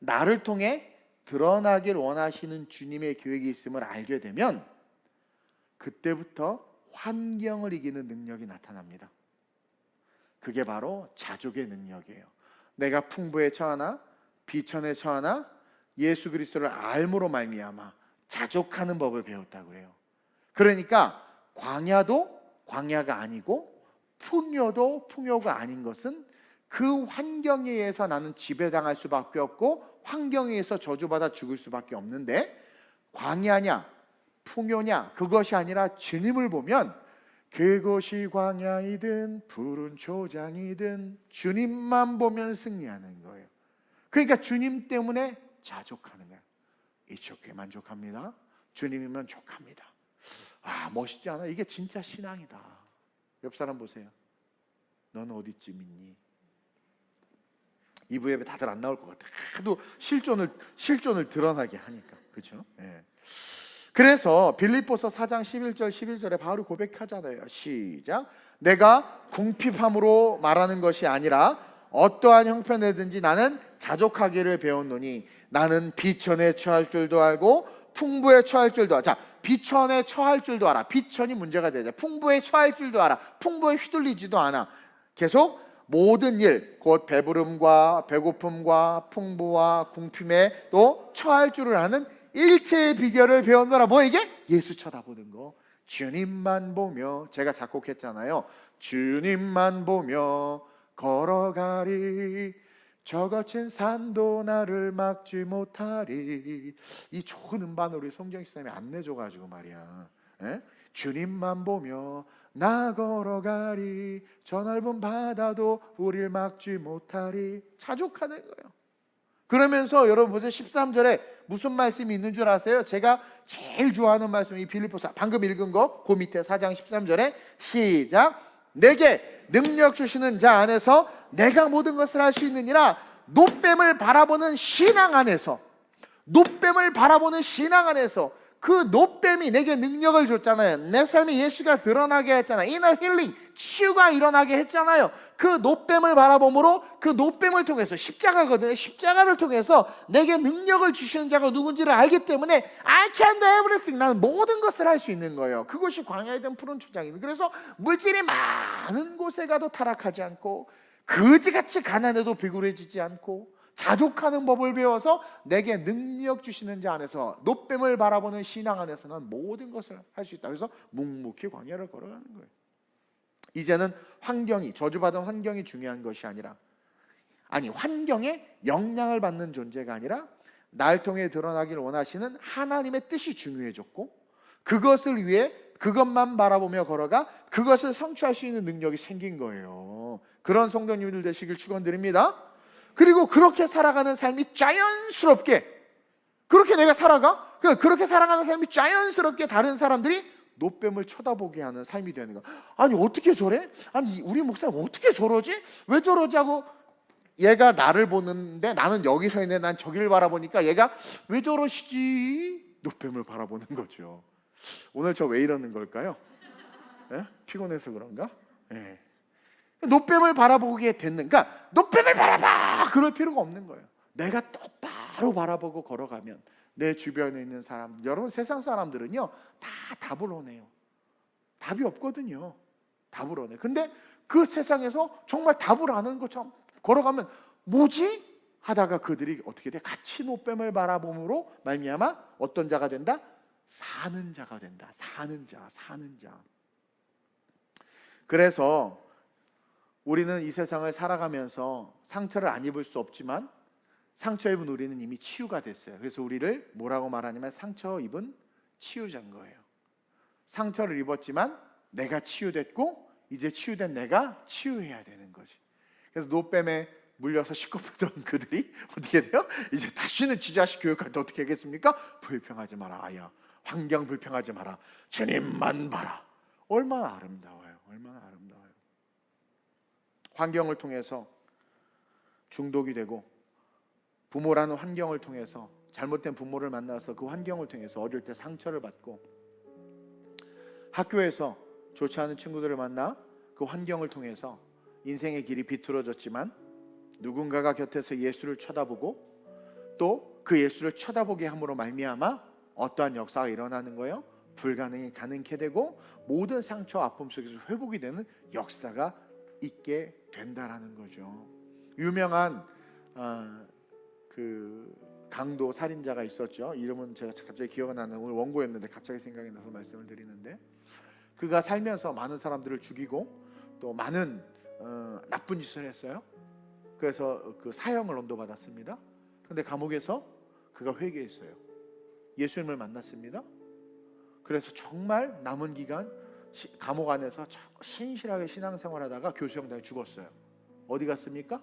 나를 통해 드러나길 원하시는 주님의 계획이 있음을 알게 되면 그때부터 환경을 이기는 능력이 나타납니다. 그게 바로 자족의 능력이에요. 내가 풍부에 처하나 비천에 처하나 예수 그리스도를 알므로 말미암아 자족하는 법을 배웠다고 해요. 그러니까 광야도 광야가 아니고 풍요도 풍요가 아닌 것은 그 환경에 의해서 나는 지배당할 수밖에 없고 환경에 의해서 저주받아 죽을 수밖에 없는데, 광야냐 풍요냐 그것이 아니라 주님을 보면 그곳이 광야이든 푸른 초장이든 주님만 보면 승리하는 거예요. 그러니까 주님 때문에 자족하는 거예요. It's okay, 만족합니다. 주님이면 족합니다. 아, 멋있지 않아? 이게 진짜 신앙이다. 옆 사람 보세요. 너는 어디쯤 있니? 2부 예배 다들 안 나올 것 같아. 하도 실존을 드러나게 하니까. 그렇죠? 예. 그래서 빌립보서 4장 11절에 바울이 고백하잖아요. 시작. 내가 궁핍함으로 말하는 것이 아니라 어떠한 형편에든지 나는 자족하기를 배웠노니 나는 비천에 처할 줄도 알고 풍부에 처할 줄도 알아. 자, 비천에 처할 줄도 알아. 비천이 문제가 되죠. 풍부에 처할 줄도 알아. 풍부에 휘둘리지도 않아. 계속 모든 일, 곧 배부름과 배고픔과 풍부와 궁핍에 또 처할 줄을 아는 일체의 비결을 배웠노라. 뭐 이게? 예수 쳐다보는 거. 주님만 보며, 제가 작곡했잖아요. 주님만 보며 걸어가리. 저 거친 산도 나를 막지 못하리. 이 좋은 음반을 우리 송정희 선생님이 안 내줘가지고 말이야. 에? 주님만 보며 나 걸어가리. 저 넓은 바다도 우릴 막지 못하리. 자족하는 거예요. 그러면서 여러분 보세요. 13절에 무슨 말씀이 있는 줄 아세요? 제가 제일 좋아하는 말씀이 빌립보서 방금 읽은 거, 그 밑에 4장 13절에 시작. 내게 능력 주시는 자 안에서 내가 모든 것을 할 수 있느니라. 노뱀을 바라보는 신앙 안에서, 노뱀을 바라보는 신앙 안에서 그 노뱀이 내게 능력을 줬잖아요. 내 삶에 예수가 드러나게 했잖아요. 이너 힐링, 치유가 일어나게 했잖아요. 그 노뱀을 바라봄으로, 그 노뱀을 통해서, 십자가거든요. 십자가를 통해서 내게 능력을 주시는 자가 누군지를 알기 때문에 I can do everything, 나는 모든 것을 할 수 있는 거예요. 그것이 광야이든 푸른 초장이든. 그래서 물질이 많은 곳에 가도 타락하지 않고, 거지같이 가난해도 비굴해지지 않고, 자족하는 법을 배워서 내게 능력 주시는 자 안에서, 노뱀을 바라보는 신앙 안에서는 모든 것을 할 수 있다. 그래서 묵묵히 광야를 걸어가는 거예요. 이제는 환경이, 저주받은 환경이 중요한 것이 아니라, 환경에 영향을 받는 존재가 아니라 날 통해 드러나길 원하시는 하나님의 뜻이 중요해졌고, 그것을 위해 그것만 바라보며 걸어가 그것을 성취할 수 있는 능력이 생긴 거예요. 그런 성도님들 되시길 축원드립니다. 그리고 그렇게 살아가는 삶이 자연스럽게, 그렇게 내가 살아가? 그렇게 살아가는 삶이 자연스럽게 다른 사람들이 노뱀을 쳐다보게 하는 삶이 되는 거. 아니 어떻게 저래? 아니 우리 목사님 어떻게 저러지? 왜 저러지? 하고 얘가 나를 보는데 나는 여기 서 있는데 난 저기를 바라보니까 얘가 왜 저러시지? 노뱀을 바라보는 거죠. 오늘 저 왜 이러는 걸까요? 예? 피곤해서 그런가? 예. 노뱀을 바라보게 됐는, 그러니까 노뱀을 바라봐 그럴 필요가 없는 거예요. 내가 똑바로 바라보고 걸어가면 내 주변에 있는 사람, 여러분 세상 사람들은요 다 답을 원해요. 답이 없거든요. 답을 원해. 근데 그 세상에서 정말 답을 아는 것처럼 걸어가면 뭐지? 하다가 그들이 어떻게 돼? 같이 노뱀을 바라봄으로 말미암아 어떤 자가 된다? 사는 자가 된다. 사는 자. 그래서 우리는 이 세상을 살아가면서 상처를 안 입을 수 없지만 상처 입은 우리는 이미 치유가 됐어요. 그래서 우리를 뭐라고 말하냐면 상처 입은 치유자인 거예요. 상처를 입었지만 내가 치유됐고 이제 치유된 내가 치유해야 되는 거지. 그래서 노뱀에 물려서 시커멓던 그들이 어떻게 돼요? 이제 다시는 지 자식 교육할 때 어떻게 하겠습니까? 불평하지 마라 아야. 환경 불평하지 마라. 주님만 봐라. 얼마나 아름다워요. 얼마나 아름다워요. 환경을 통해서 중독이 되고, 부모라는 환경을 통해서 잘못된 부모를 만나서 그 환경을 통해서 어릴 때 상처를 받고, 학교에서 좋지 않은 친구들을 만나 그 환경을 통해서 인생의 길이 비틀어졌지만 누군가가 곁에서 예수를 쳐다보고 또 그 예수를 쳐다보게 함으로 말미암아 어떠한 역사가 일어나는 거예요? 불가능이 가능케 되고 모든 상처 아픔 속에서 회복이 되는 역사가 있게 된다라는 거죠. 유명한 그 강도 살인자가 있었죠. 이름은 제가 갑자기 기억이 나는, 오늘 원고였는데 갑자기 생각이 나서 말씀을 드리는데, 그가 살면서 많은 사람들을 죽이고 또 많은 나쁜 짓을 했어요. 그래서 그 사형을 언도받았습니다. 그런데 감옥에서 그가 회개했어요. 예수님을 만났습니다. 그래서 정말 남은 기간 감옥 안에서 신실하게 신앙생활하다가 교수형당에 죽었어요. 어디 갔습니까?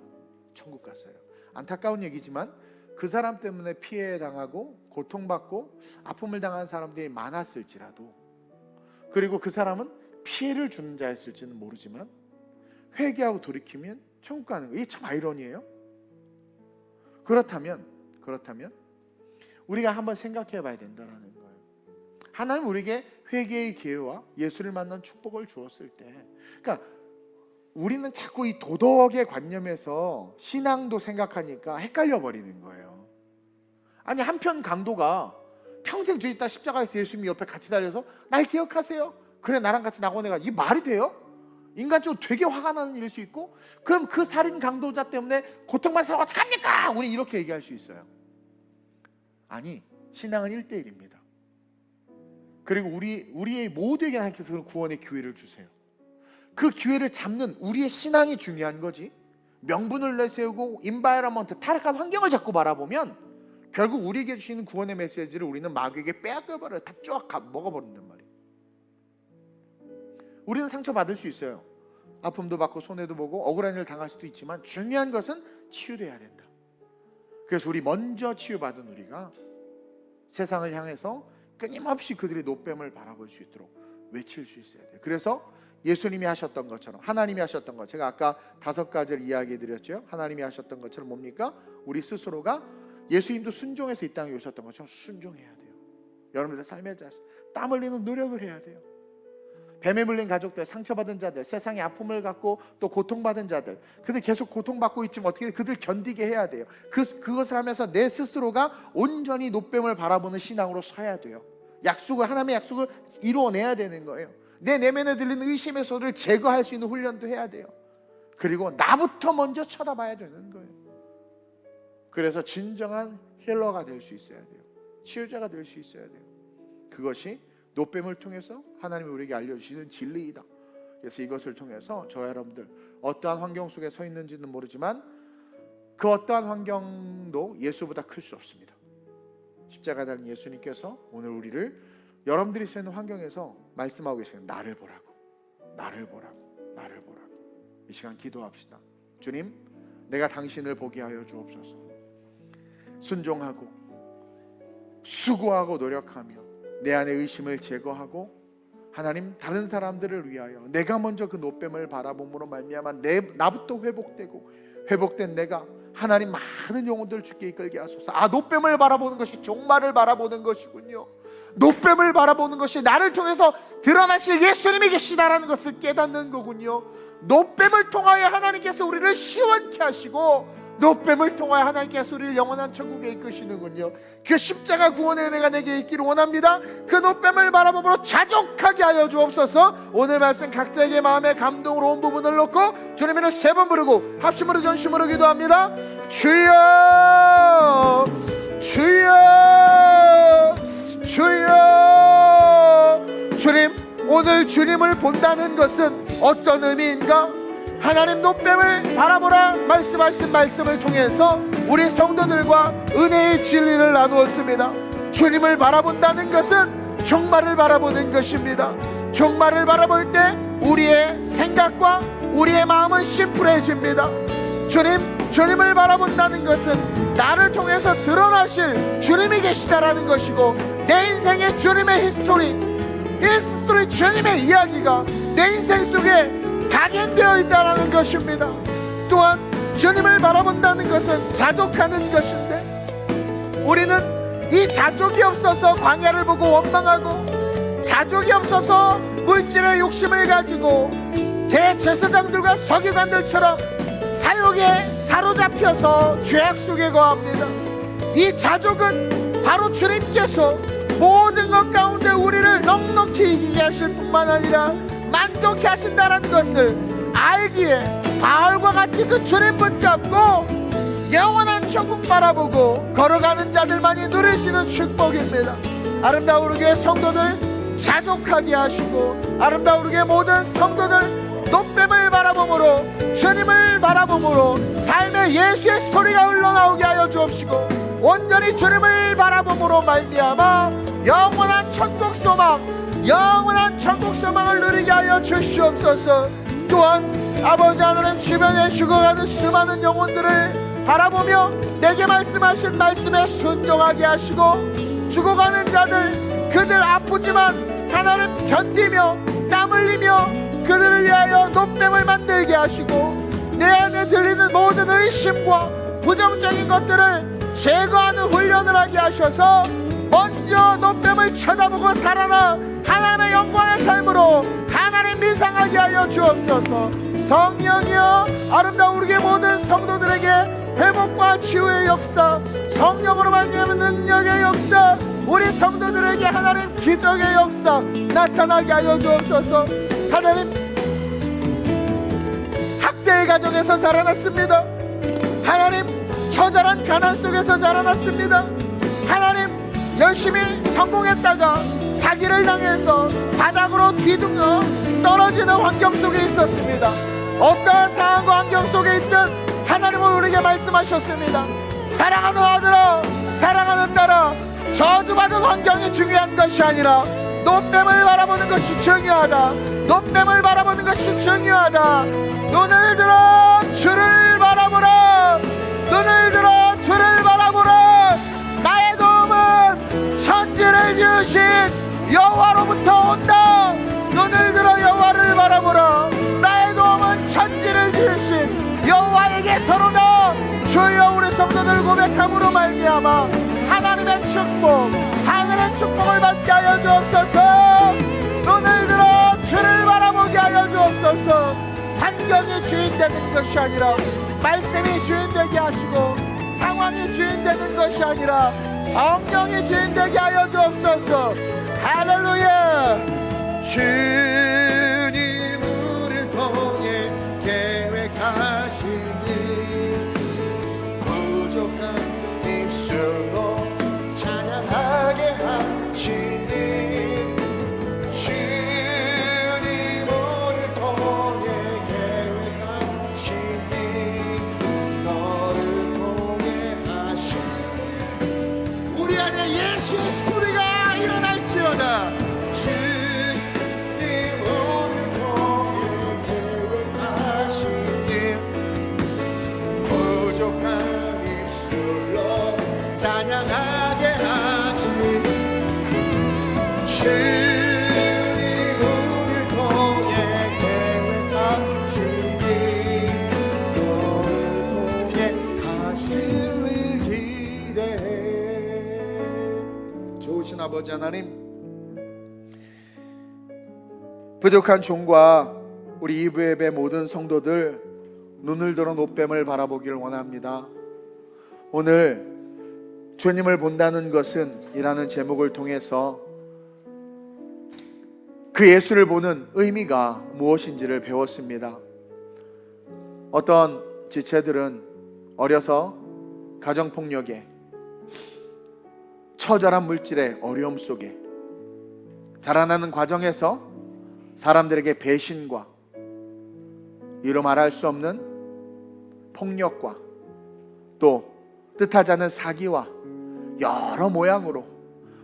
천국 갔어요. 안타까운 얘기지만 그 사람 때문에 피해 당하고 고통받고 아픔을 당한 사람들이 많았을지라도, 그리고 그 사람은 피해를 주는 자였을지는 모르지만 회개하고 돌이키면 천국 가는 거예요. 이게 참 아이러니예요. 그렇다면 우리가 한번 생각해 봐야 된다는 거예요. 하나님 우리에게 회개의 기회와 예수를 만난 축복을 주었을 때, 그러니까 우리는 자꾸 이 도덕의 관념에서 신앙도 생각하니까 헷갈려 버리는 거예요. 아니, 한편 강도가 평생 죄 있다 십자가에서 예수님 옆에 같이 달려서 날 기억하세요, 그래 나랑 같이 낙원에 가, 이 말이 돼요? 인간적으로 되게 화가 나는 일일 수 있고, 그럼 그 살인 강도자 때문에 고통받는 사람 어떡합니까? 우리 이렇게 얘기할 수 있어요. 아니, 신앙은 1대1입니다. 그리고 우리의 모두에게 하나님께서 구원의 기회를 주세요. 그 기회를 잡는 우리의 신앙이 중요한 거지, 명분을 내세우고 인바이러먼트, 타락한 환경을 자꾸 바라보면 결국 우리에게 주시는 구원의 메시지를 우리는 마귀에게 빼앗겨버려요. 다 쫙 먹어버린단 말이에요. 우리는 상처받을 수 있어요. 아픔도 받고 손해도 보고 억울한 일을 당할 수도 있지만 중요한 것은 치유돼야 된다. 그래서 우리 먼저 치유받은 우리가 세상을 향해서 끊임없이 그들의 노뱀을 바라볼 수 있도록 외칠 수 있어야 돼요. 그래서 예수님이 하셨던 것처럼, 하나님이 하셨던 것, 제가 아까 5가지를 이야기해 드렸죠. 하나님이 하셨던 것처럼 뭡니까? 우리 스스로가 예수님도 순종해서 이 땅에 오셨던 것처럼 순종해야 돼요. 여러분들의 삶에 땀 흘리는 노력을 해야 돼요. 뱀에 물린 가족들, 상처받은 자들, 세상의 아픔을 갖고 또 고통받은 자들, 그들 계속 고통받고 있지만 어떻게 그들 견디게 해야 돼요. 그것을 하면서 내 스스로가 온전히 노뱀을 바라보는 신앙으로 서야 돼요. 하나님의 약속을 이루어내야 되는 거예요. 내 내면에 들리는 의심의 소리를 제거할 수 있는 훈련도 해야 돼요. 그리고 나부터 먼저 쳐다봐야 되는 거예요. 그래서 진정한 힐러가 될 수 있어야 돼요. 치유자가 될 수 있어야 돼요. 그것이 노뱀을 통해서 하나님이 우리에게 알려주시는 진리이다. 그래서 이것을 통해서 저와 여러분들 어떠한 환경 속에 서 있는지는 모르지만 그 어떠한 환경도 예수보다 클 수 없습니다. 십자가에 달린 예수님께서 오늘 우리를 여러분들이 서 있는 환경에서 말씀하고 계세요. 나를 보라고, 나를 보라고, 나를 보라고. 이 시간 기도합시다. 주님, 내가 당신을 보게 하여 주옵소서. 순종하고 수고하고 노력하며 내 안의 의심을 제거하고 하나님, 다른 사람들을 위하여 내가 먼저 그 노뱀을 바라봄으로 말미암아 나부터 회복되고 회복된 내가 하나님 많은 영혼들을 주께 이끌게 하소서. 노뱀을 바라보는 것이 종말을 바라보는 것이군요. 노뱀을 바라보는 것이 나를 통해서 드러나실 예수님이 계시다라는 것을 깨닫는 거군요. 노뱀을 통하여 하나님께서 우리를 시원케 하시고 노뱀을 통하여 하나님께서 우리를 영원한 천국에 이끄시는군요. 그 십자가 구원의 은혜가 내게 있기를 원합니다. 그 노뱀을 바라보므로 자족하게 하여 주옵소서. 오늘 말씀 각자에게 마음의 감동으로 온 부분을 놓고 주님의 이름 3번 부르고 합심으로 전심으로 기도합니다. 주여, 주여, 주여. 주님, 오늘 주님을 본다는 것은 어떤 의미인가? 하나님, 노뱀을 바라보라 말씀하신 말씀을 통해서 우리 성도들과 은혜의 진리를 나누었습니다. 주님을 바라본다는 것은 종말을 바라보는 것입니다. 종말을 바라볼 때 우리의 생각과 우리의 마음은 심플해집니다. 주님을 바라본다는 것은 나를 통해서 드러나실 주님이 계시다라는 것이고, 내 인생의 주님의 히스토리, 주님의 이야기가 내 인생 속에 각인되어 있다는 것입니다. 또한 주님을 바라본다는 것은 자족하는 것인데, 우리는 이 자족이 없어서 광야를 보고 원망하고, 자족이 없어서 물질의 욕심을 가지고 대제사장들과 서기관들처럼 사욕에 사로잡혀서 죄악 속에 거합니다. 이 자족은 바로 주님께서 모든 것 가운데 우리를 넉넉히 이기게 하실 뿐만 아니라 만족해 하신다는 것을 알기에 바울과 같이 그 주님 붙잡고 영원한 천국 바라보고 걸어가는 자들만이 누릴 수 있는 축복입니다. 아름다운 우리 교회 성도들 자족하게 하시고, 아름다운 우리 교회 모든 성도들 노뱀을 바라봄으로, 주님을 바라봄으로 삶의 예수의 스토리가 흘러나오게 하여 주옵시고, 온전히 주님을 바라봄으로 말미암아 영원한 천국 소망을 누리게 하여 주시옵소서. 또한 아버지 하나님, 주변에 죽어가는 수많은 영혼들을 바라보며 내게 말씀하신 말씀에 순종하게 하시고, 죽어가는 자들, 그들 아프지만 하나님 견디며 땀 흘리며 그들을 위하여 노뱀을 만들게 하시고, 내 안에 들리는 모든 의심과 부정적인 것들을 제거하는 훈련을 하게 하셔서 먼저 노뱀을 쳐다보고 살아나 하나님의 영광의 삶으로 하나님 미상하게 하여 주옵소서. 성령이여, 아름다운 우리의 모든 성도들에게 회복과 치유의 역사, 성령으로 말미암은 능력의 역사, 우리 성도들에게 하나님 기적의 역사 나타나게 하여 주옵소서. 하나님, 학대의 가정에서 자라났습니다. 하나님, 처절한 가난 속에서 자라났습니다. 하나님, 열심히 성공했다가 사기를 당해서 바닥으로 뒤둥어 떨어지는 환경 속에 있었습니다. 어떠한 상황과 환경 속에 있든 하나님은 우리에게 말씀하셨습니다. 사랑하는 아들아, 사랑하는 딸아, 저주받은 환경이 중요한 것이 아니라 노뱀을 바라보는 것이 중요하다. 노뱀을 바라보는 것이 중요하다. 눈을 들어 주를 바라보라. 눈을 들어 주를 바라보라. 나의 도움은 천지를 지으신 여호와로부터 온다. 눈을 들어 여호와를 바라보라. 나의 도움은 천지를 지으신 여호와에게서로다. 주여, 우리 성도들 고백함으로 말미암아 하나님의 축복, 하늘의 축복을 받게 하여 주옵소서. 눈을 들어 주를 바라보게 하여 주옵소서. 환경이 주인 되는 것이 아니라 말씀이 주인 되게 하시고, 상황이 주인 되는 것이 아니라 성령이 주인 되게 하여 주옵소서. 할렐루야. 주님 우리를 통해 계획하신 일, 부족한 입술로 찬양하게 하시니, 주님 우리를 통해 계획하신 일, 너를 통해 하신 일, 우리 안에 예수의 소리가 일어날지어다. 주님 우리를 통해 계획하신 일, 부족한 입술로 찬양하게 하시니, 주님 우리를 통해 계획하신 일, 너를 통해 하실 일 기대해. 좋으신 아버지 하나님, 부족한 종과 우리 이브앱의 모든 성도들 눈을 들어 노뱀을 바라보기를 원합니다. 오늘 주님을 본다는 것은 이라는 제목을 통해서 그 예수를 보는 의미가 무엇인지를 배웠습니다. 어떤 지체들은 어려서 가정폭력에, 처절한 물질의 어려움 속에 자라나는 과정에서 사람들에게 배신과 이루 말할 수 없는 폭력과 또 뜻하지 않은 사기와 여러 모양으로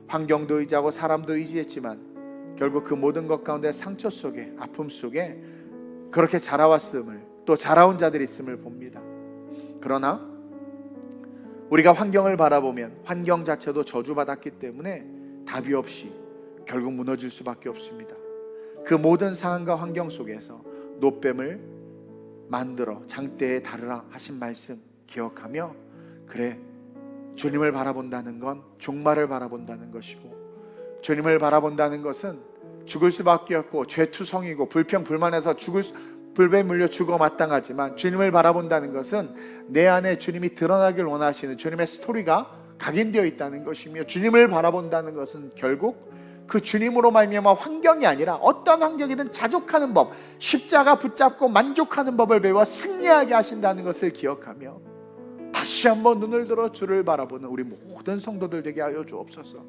환경도 의지하고 사람도 의지했지만 결국 그 모든 것 가운데 상처 속에, 아픔 속에 그렇게 자라왔음을, 또 자라온 자들이 있음을 봅니다. 그러나 우리가 환경을 바라보면 환경 자체도 저주받았기 때문에 답이 없이 결국 무너질 수밖에 없습니다. 그 모든 상황과 환경 속에서 노뱀을 만들어 장대에 다르라 하신 말씀 기억하며, 그래, 주님을 바라본다는 건 종말을 바라본다는 것이고, 주님을 바라본다는 것은 죽을 수밖에 없고 죄투성이고 불평불만해서 불배에 물려 죽어 마땅하지만, 주님을 바라본다는 것은 내 안에 주님이 드러나길 원하시는 주님의 스토리가 각인되어 있다는 것이며, 주님을 바라본다는 것은 결국 그 주님으로 말미암아 환경이 아니라 어떤 환경이든 자족하는 법, 십자가 붙잡고 만족하는 법을 배워 승리하게 하신다는 것을 기억하며 다시 한번 눈을 들어 주를 바라보는 우리 모든 성도들 되게 하여 주옵소서.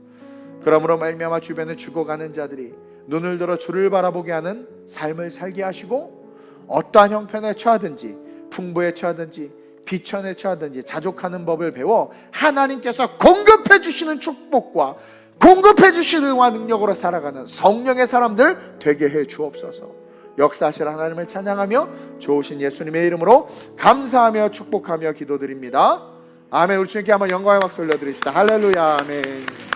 그러므로 말미암아 주변에 죽어가는 자들이 눈을 들어 주를 바라보게 하는 삶을 살게 하시고, 어떠한 형편에 처하든지 풍부에 처하든지 비천에 처하든지 자족하는 법을 배워 하나님께서 공급해 주시는 축복과 공급해 주시는 능력으로 살아가는 성령의 사람들 되게 해 주옵소서. 역사하실 하나님을 찬양하며 좋으신 예수님의 이름으로 감사하며 축복하며 기도드립니다. 아멘. 우리 주님께 한번 영광의 박수 올려드립시다. 할렐루야. 아멘.